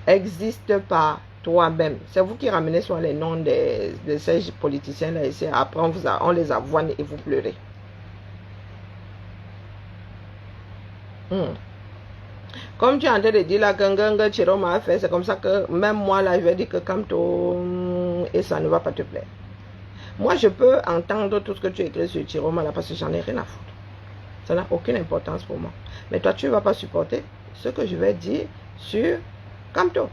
Existe par toi-même. C'est vous qui ramenez sur les noms de ces politiciens là ici. Après, on les avoine et vous pleurez. Comme tu es en train de dire là, Ganga Chiroma a fait, c'est comme ça que même moi là, je vais dire que Kamto et ça ne va pas te plaire. Moi, je peux entendre tout ce que tu écris sur Chiroma là parce que j'en ai rien à foutre. Ça n'a aucune importance pour moi. Mais toi, tu ne vas pas supporter ce que je vais dire sur Kamto.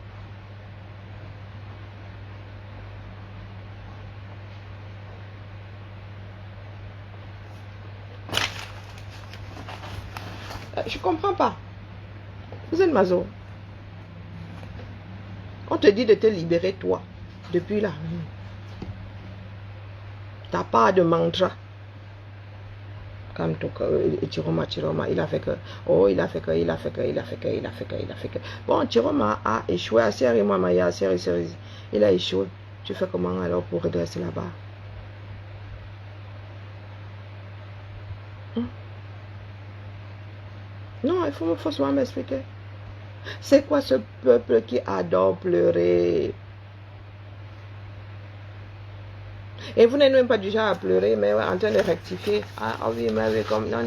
Je comprends pas. Vous êtes mazo. On te dit de te libérer toi. Depuis là. T'as pas de mantra. Comme Chiroma, il a fait que. Oh, il a fait que. Bon, Chiroma a échoué. Il a échoué. Tu fais comment alors pour redresser là-bas? Non, il faut souvent m'expliquer. C'est quoi ce peuple qui adore pleurer? Et vous n'êtes même pas du genre à pleurer, mais en train de rectifier. Ah oui, mais comme... Non.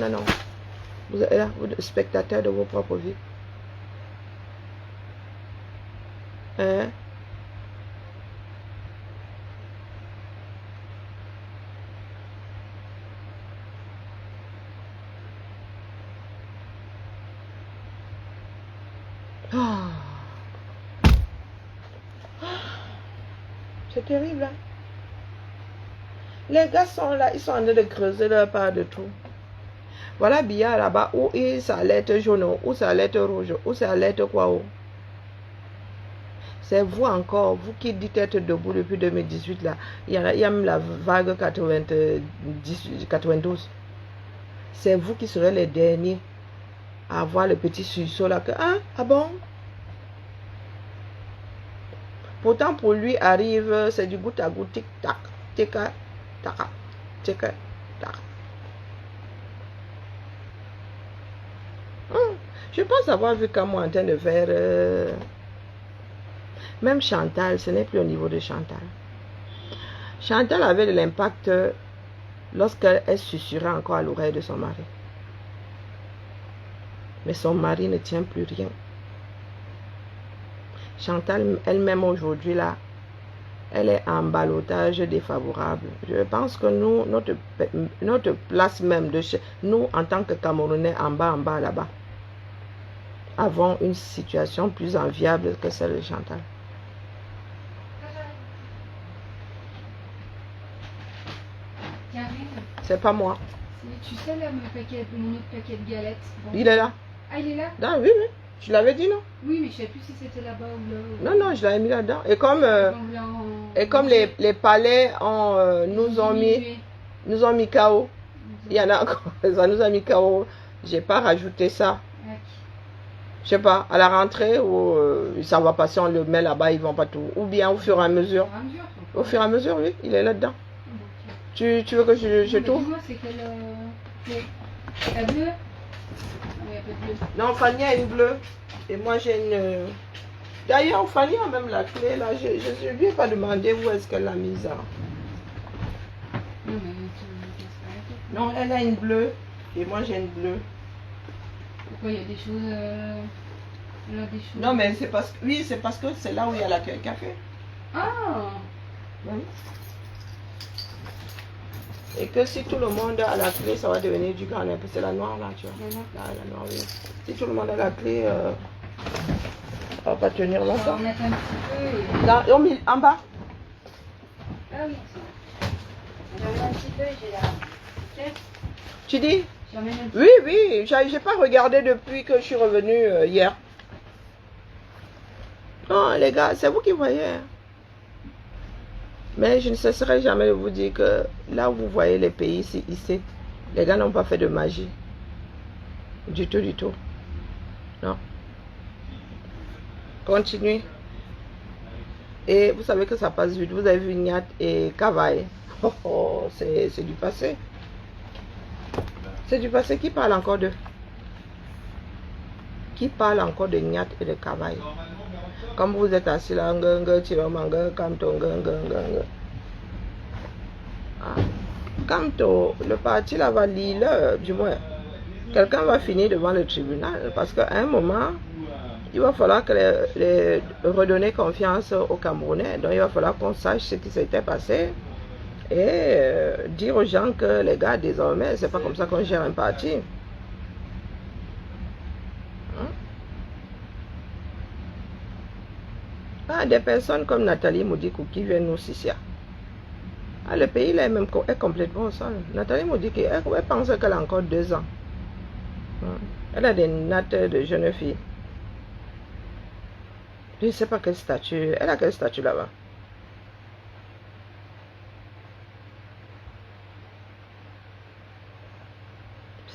Vous êtes là, vous êtes spectateur de vos propres vies. Hein? C'est terrible, hein? Les gars sont là, ils sont en train de creuser leur part de tout. Voilà Bia là-bas, où ça lettre jaune, où ça lettre rouge, où ça lettre quoi. C'est vous encore, vous qui dites être debout depuis 2018 là. Il y a même la vague 92. C'est vous qui serez les derniers à avoir le petit sursaut là que ah bon. Pourtant pour lui arrive, c'est du goutte à goutte, tic tac, tic tac, tic tac. Je pense avoir vu comme moi en train de faire même Chantal, ce n'est plus au niveau de Chantal. Chantal avait de l'impact lorsqu'elle susurrait encore à l'oreille de son mari. Mais son mari ne tient plus rien. Chantal elle-même aujourd'hui là, elle est en ballottage défavorable. Je pense que nous, notre place même de chez nous en tant que Camerounais en bas là-bas, avons une situation plus enviable que celle de Chantal. C'est pas moi. Tu sais là, mon autre paquet de galettes. Bon. Il est là. Ah, il est là? Non, oui. Je l'avais dit, non? Oui, mais je sais plus si c'était là-bas ou là. Non, je l'avais mis là-dedans. Et comme, les palais nous ont mis KO. Il y en a encore, ça nous a mis KO. J'ai pas rajouté ça. Okay. Je sais pas, à la rentrée, ou ça va passer, on le met là-bas, ils vont pas tout. Ou bien au fur et à mesure. Au fur et à mesure, oui, il est là-dedans. Okay. Tu veux que je trouve? Dis-moi, c'est quelle. La bleue? Non, Fanny a une bleue. Et moi j'ai une. D'ailleurs, Fanny a même la clé là. Je ne lui ai pas demandé où est-ce qu'elle l'a mise. Non, elle a une bleue. Et moi j'ai une bleue. Pourquoi il y a des choses. Non, mais c'est parce que. Oui, c'est parce que c'est là où il y a la café. Ah! Oui. Et que si tout le monde a la clé, ça va devenir du grand n'importe. C'est la noire là, tu vois. Là, la noire, oui. Si tout le monde a la clé, Ça va pas tenir On va longtemps. en mettre un petit peu et... En bas. Ah oui. J'en mets un petit peu et j'ai la... Ok. Tu dis? J'en mets un petit Oui, oui. J'ai pas regardé depuis que je suis revenue hier. Non, les gars, c'est vous qui voyez. Hein. Mais je ne cesserai jamais de vous dire que là où vous voyez les pays ici, les gars n'ont pas fait de magie. Du tout, du tout. Non. Continuez. Et vous savez que ça passe vite. Vous avez vu Niat et Kavaï. Oh, oh, c'est du passé. C'est du passé. Qui parle encore de... Qui parle encore de Niat et de Kavaï? Comme vous êtes assis là, Kamto, le parti là va lire, du moins, quelqu'un va finir devant le tribunal parce qu'à un moment, il va falloir que redonner confiance aux Camerounais. Donc il va falloir qu'on sache ce qui s'était passé et dire aux gens que les gars, désormais, c'est pas comme ça qu'on gère un parti. Ah, des personnes comme Nathalie Modikou qui viennent nous ici. Ah, le pays là est complètement au sol. Nathalie Modikou, elle pense qu'elle a encore 2 ans. Elle a des nattes de jeune fille. Je ne sais pas quel statut. Elle a quel statut là-bas?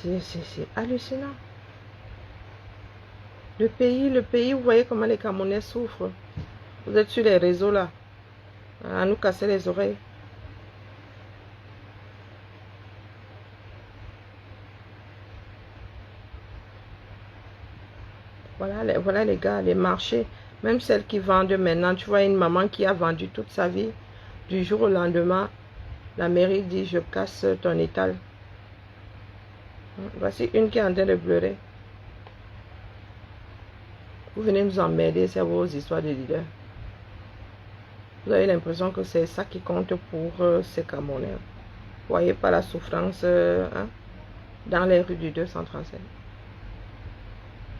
C'est hallucinant. Le pays, vous voyez comment les Camerounais souffrent. Vous êtes sur les réseaux là, à nous casser les oreilles. Voilà les gars, les marchés. Même celles qui vendent maintenant, tu vois une maman qui a vendu toute sa vie. Du jour au lendemain, la mairie dit je casse ton étal. Voici une qui est en train de pleurer. Vous venez nous emmerder, c'est vos histoires de leaders. Vous avez l'impression que c'est ça qui compte pour ces Camerounais. Vous voyez pas la souffrance dans les rues du 237.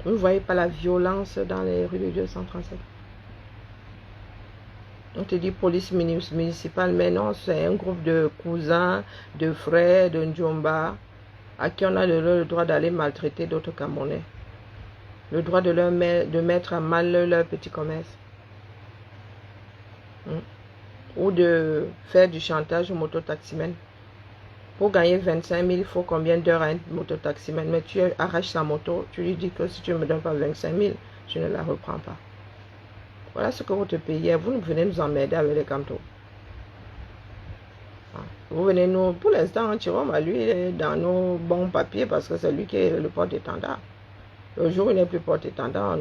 Vous ne voyez pas la violence dans les rues du 237. On te dit police municipale, mais non, c'est un groupe de cousins, de frères, de Ndjomba, à qui on a le droit d'aller maltraiter d'autres Camerounais. Le droit de mettre à mal leur petit commerce. Ou de faire du chantage au mototaximène. Pour gagner 25 000, il faut combien d'heures à un mototaximène? Mais tu arraches sa moto, tu lui dis que si tu ne me donnes pas 25 000, je ne la reprends pas. Voilà ce que votre pays est. Vous venez nous emmerder avec les Kamto. Vous venez nous... Pour l'instant, Thierry, lui, il est dans nos bons papiers parce que c'est lui qui est le porte-étendard. Le jour où il n'est plus porte-étendard,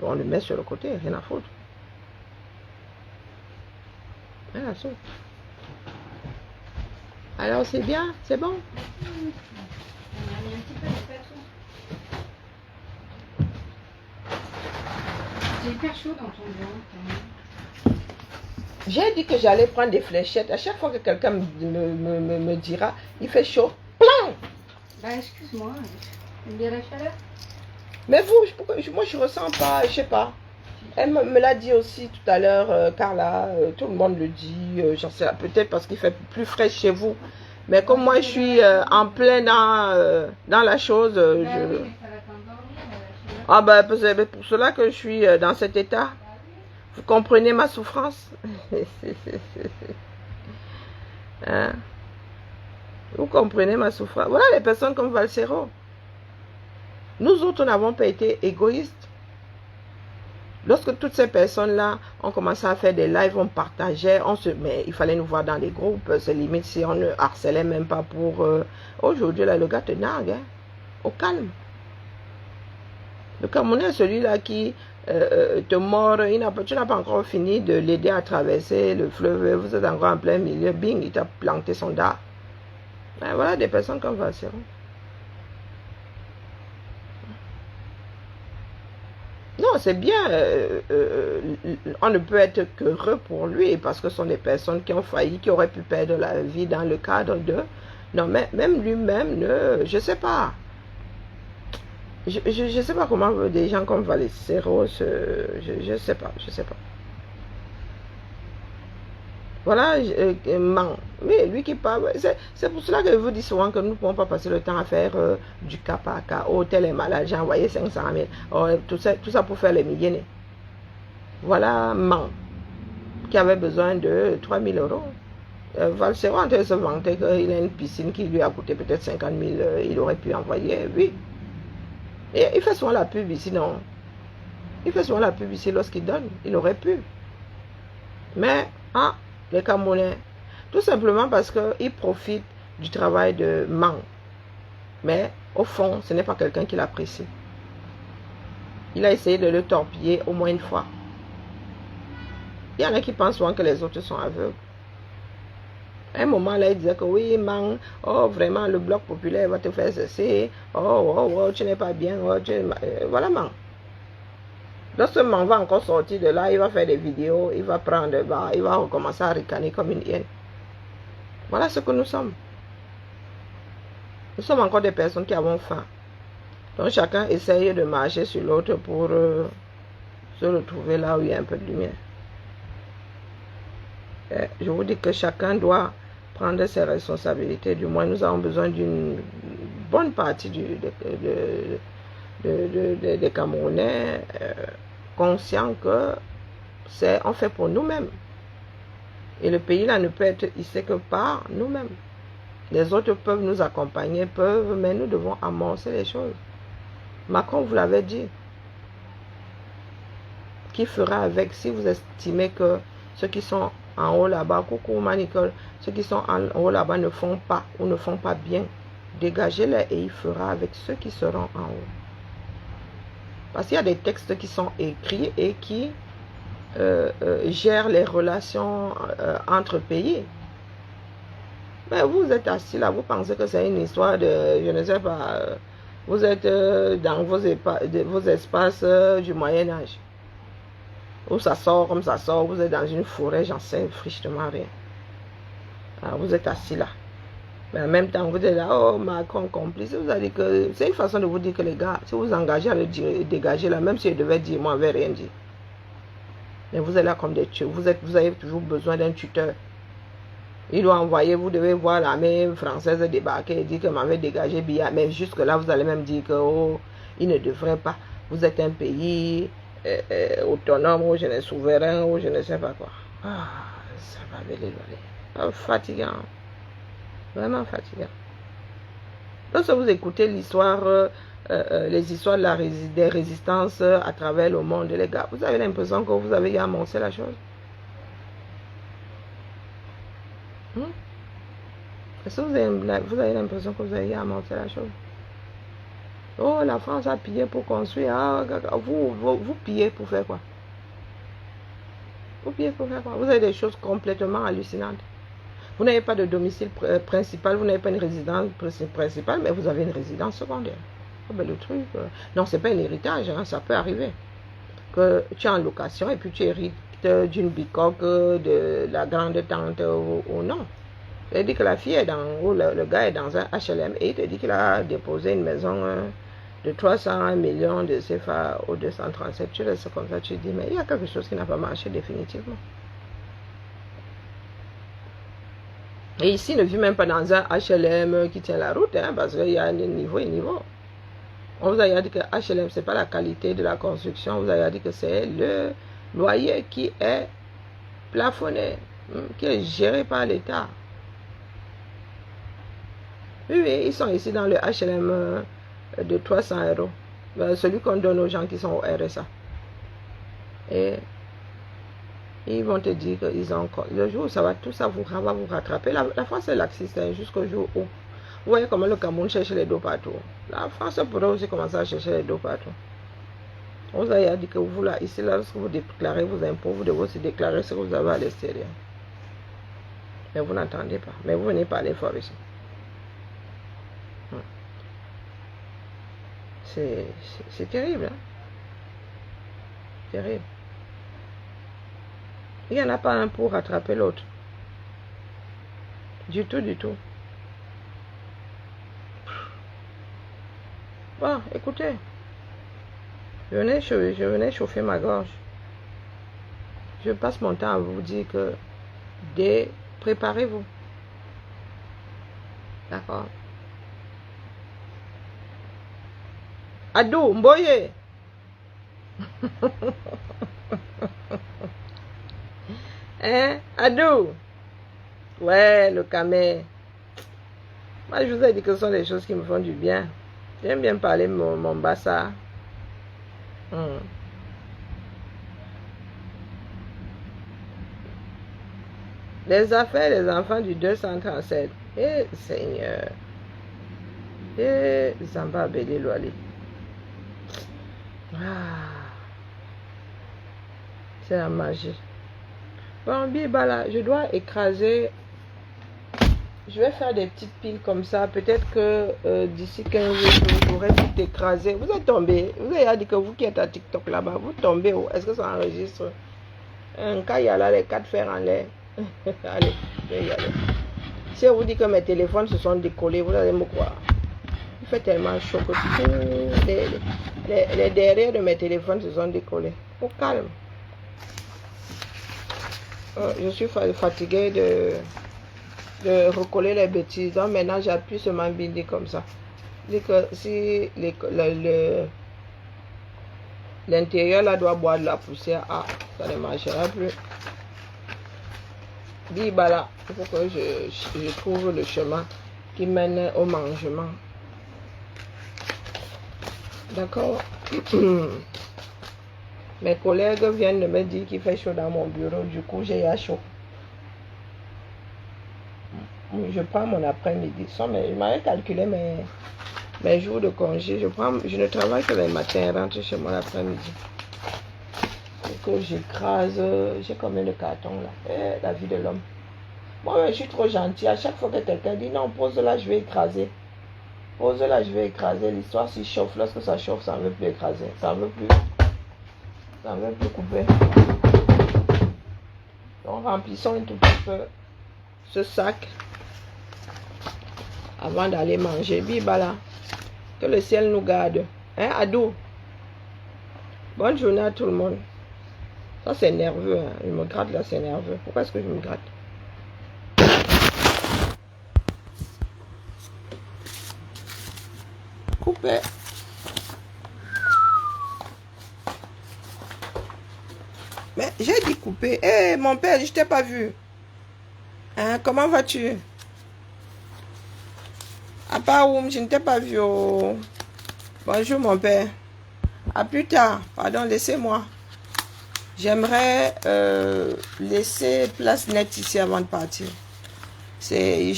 on le met sur le côté, rien à foutre. Rien à foutre. Alors c'est bien, c'est bon. C'est hyper chaud dans ton ventre. J'ai dit que j'allais prendre des fléchettes. À chaque fois que quelqu'un me dira, il fait chaud. Plan. Bah excuse-moi, t'aimes bien la chaleur? Mais vous, moi je ressens pas, je sais pas. Elle me l'a dit aussi tout à l'heure, Carla, tout le monde le dit, j'en sais peut-être parce qu'il fait plus frais chez vous. Mais comme moi je suis en plein dans la chose, Oui, mais ça va t'endormir. Ah ben c'est pour cela que je suis dans cet état. Vous comprenez ma souffrance? Hein? Vous comprenez ma souffrance? Voilà les personnes comme Valsero. Nous autres n'avons pas été égoïstes. Lorsque toutes ces personnes-là ont commencé à faire des lives, on partageait, mais il fallait nous voir dans les groupes. C'est limite si on ne harcelait même pas pour... Aujourd'hui, là, le gars te nargue, hein, au calme. Le Camerounais, celui-là qui te mord, tu n'as pas encore fini de l'aider à traverser le fleuve, vous êtes encore en plein milieu, bing, il t'a planté son dard. Ben, voilà des personnes comme Valsero. Non, c'est bien, on ne peut être qu'heureux pour lui parce que ce sont des personnes qui ont failli, qui auraient pu perdre la vie dans le cadre de... Non, mais même lui-même, je ne sais pas. Je sais pas comment des gens comme Valécero, je sais pas, je sais pas. Voilà, man. Oui, lui qui parle. C'est pour cela que je vous dis souvent que nous ne pouvons pas passer le temps à faire du cas par cas. Oh, tel est malade, j'ai envoyé 500 000. Oh, tout ça pour faire les milliers. Voilà, man, qui avait besoin de 3 000 euros. Valsero en train de se vanter qu'il a une piscine qui lui a coûté peut-être 50 000. Il aurait pu envoyer, oui. Et il fait souvent la pub ici, non? Il fait souvent la pub ici lorsqu'il donne. Il aurait pu. Mais, ah, les Camerounais, tout simplement parce qu'ils profitent du travail de Man. Mais, au fond, ce n'est pas quelqu'un qui l'apprécie. Il a essayé de le torpiller au moins une fois. Il y en a qui pensent souvent que les autres sont aveugles. À un moment, là, il disait que oui, Man, oh, vraiment, le bloc populaire va te faire cesser. Oh, tu n'es pas bien. Oh, voilà, Man. Lorsque Man va encore sortir de là, il va faire des vidéos, il va prendre, il va recommencer à ricaner comme une hyène. Voilà ce que nous sommes. Nous sommes encore des personnes qui avons faim. Donc chacun essaye de marcher sur l'autre pour se retrouver là où il y a un peu de lumière. Et je vous dis que chacun doit prendre ses responsabilités. Du moins, nous avons besoin d'une bonne partie des Camerounais conscients que on fait pour nous-mêmes. Et le pays là ne peut être hissé que par nous-mêmes. Les autres peuvent nous accompagner, mais nous devons amorcer les choses. Macron vous l'avait dit. Qui fera avec si vous estimez que ceux qui sont en haut là-bas, coucou Manicole, ceux qui sont en haut là-bas ne font pas ou ne font pas bien, dégagez-les et il fera avec ceux qui seront en haut. Parce qu'il y a des textes qui sont écrits et qui gèrent les relations entre pays. Mais vous êtes assis là, vous pensez que c'est une histoire de, je ne sais pas, vous êtes dans vos espaces du Moyen-Âge. Où ça sort comme ça sort, vous êtes dans une forêt, j'en sais frichement rien. Alors, vous êtes assis là. Mais en même temps, vous êtes là, oh Macron complice. Vous allez que c'est une façon de vous dire que les gars, si vous engagez à le dégager là, même si je devais dire, moi, je n'avais rien dit. Mais vous êtes là comme des tueurs. Vous avez toujours besoin d'un tuteur. Il doit envoyer, vous devez voir l'armée française débarquer et dire que m'avait dégagé Biya. Mais jusque-là, vous allez même dire que oh, il ne devrait pas. Vous êtes un pays autonome, ou je ne souverain, ou je ne sais pas quoi. Ah, ça va aller. Fatigant. Vraiment fatigant. Lorsque vous écoutez l'histoire, les histoires des résistances à travers le monde, les gars, vous avez l'impression que vous avez amorcé la chose. Est-ce que vous avez l'impression que vous avez amorcé la chose? Oh, la France a pillé pour construire. Ah, vous pillez pour faire quoi? Vous pillez pour faire quoi? Vous avez des choses complètement hallucinantes. Vous n'avez pas de domicile principal, vous n'avez pas une résidence principale, mais vous avez une résidence secondaire. Oh, ben, le truc, non, c'est pas un héritage, hein, ça peut arriver. Que tu es en location et puis tu hérites d'une bicoque de la grande tante ou non. Il dit que la fille est ou le gars est dans un HLM et il te dit qu'il a déposé une maison de 300 millions de CFA au 237. Tu restes comme ça, tu te dis, mais il y a quelque chose qui n'a pas marché définitivement. Et ici, ne vit même pas dans un HLM qui tient la route, hein, parce qu'il y a un niveau et niveau. On vous a dit que HLM, ce n'est pas la qualité de la construction, on vous a dit que c'est le loyer qui est plafonné, qui est géré par l'État. Oui, ils sont ici dans le HLM de 300 euros. Celui qu'on donne aux gens qui sont au RSA. Et ils vont te dire qu'ils ont encore. Le jour où ça va, tout ça va vous rattraper. La France est laxiste jusqu'au jour où. Vous voyez comment le Cameroun cherche les dos partout. La France pourrait aussi commencer à chercher les dos partout. On vous a dit que vous, là, ici, là, lorsque vous déclarez vos impôts, vous devez aussi déclarer ce que vous avez à l'extérieur. Mais vous n'entendez pas. Mais vous venez parler fort ici. C'est terrible. Hein? Terrible. Il n'y en a pas un pour rattraper l'autre. Du tout, du tout. Bon, écoutez. Je venais chauffer ma gorge. Je passe mon temps à vous dire que préparez-vous. D'accord. Adou, Mboye. Hein, Adou? Ouais, le camé. Moi, je vous ai dit que ce sont des choses qui me font du bien. J'aime bien parler mon bassa. Les affaires des enfants du 237. Eh, Seigneur. Eh, Zamba Bélé Loali. C'est la magie. Bon, Bibala, je dois écraser. Je vais faire des petites piles comme ça. Peut-être que d'ici 15 jours, j'aurai tout écrasé. Vous êtes tombé. Vous avez dit que vous qui êtes à TikTok là-bas, vous tombez où? Est-ce que ça enregistre? Quand il y a là les 4 fers en l'air. Allez, je vais y aller. Si on vous dit que mes téléphones se sont décollés, vous allez me croire. Il fait tellement chaud que les derrière de mes téléphones se sont décollés. Au calme. Je suis fatiguée de recoller les bêtises. Donc maintenant j'appuie sur ma bindi comme ça. Dit que si l'intérieur là doit boire de la poussière, ça ne marchera plus. Dis bah là, il faut que je trouve le chemin qui mène au mangement. D'accord. Mes collègues viennent de me dire qu'il fait chaud dans mon bureau, du coup j'ai chaud. Je prends mon après-midi. Je m'avais calculé mes jours de congé. Je ne travaille que les matins et rentre chez moi l'après-midi. Et que j'écrase. J'ai combien de cartons là? La vie de l'homme. Moi, je suis trop gentil. À chaque fois que quelqu'un dit non, pose là, je vais écraser. Pose là, je vais écraser. L'histoire s'y chauffe. Lorsque ça chauffe, ça ne veut plus écraser. Ça ne veut plus. Ça ne veut plus couper. Donc remplissons un tout petit peu ce sac avant d'aller manger. Bibala. Que le ciel nous garde. Hein, Adou? Bonne journée à tout le monde. Ça, c'est nerveux. Hein. Je me gratte là, c'est nerveux. Pourquoi est-ce que je me gratte? Coupé. Mais j'ai dit couper. Hé, mon père, je t'ai pas vu. Hein, comment vas-tu? À part où, je ne t'ai pas vu. Oh. Bonjour, mon père. À plus tard. Pardon, laissez-moi. J'aimerais laisser place nette ici avant de partir. Les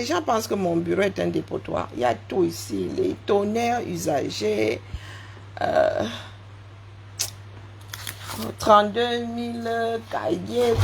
gens pensent que mon bureau est un dépotoir. Il y a tout ici. Les tonnerres usagés. 32 000 cahiers.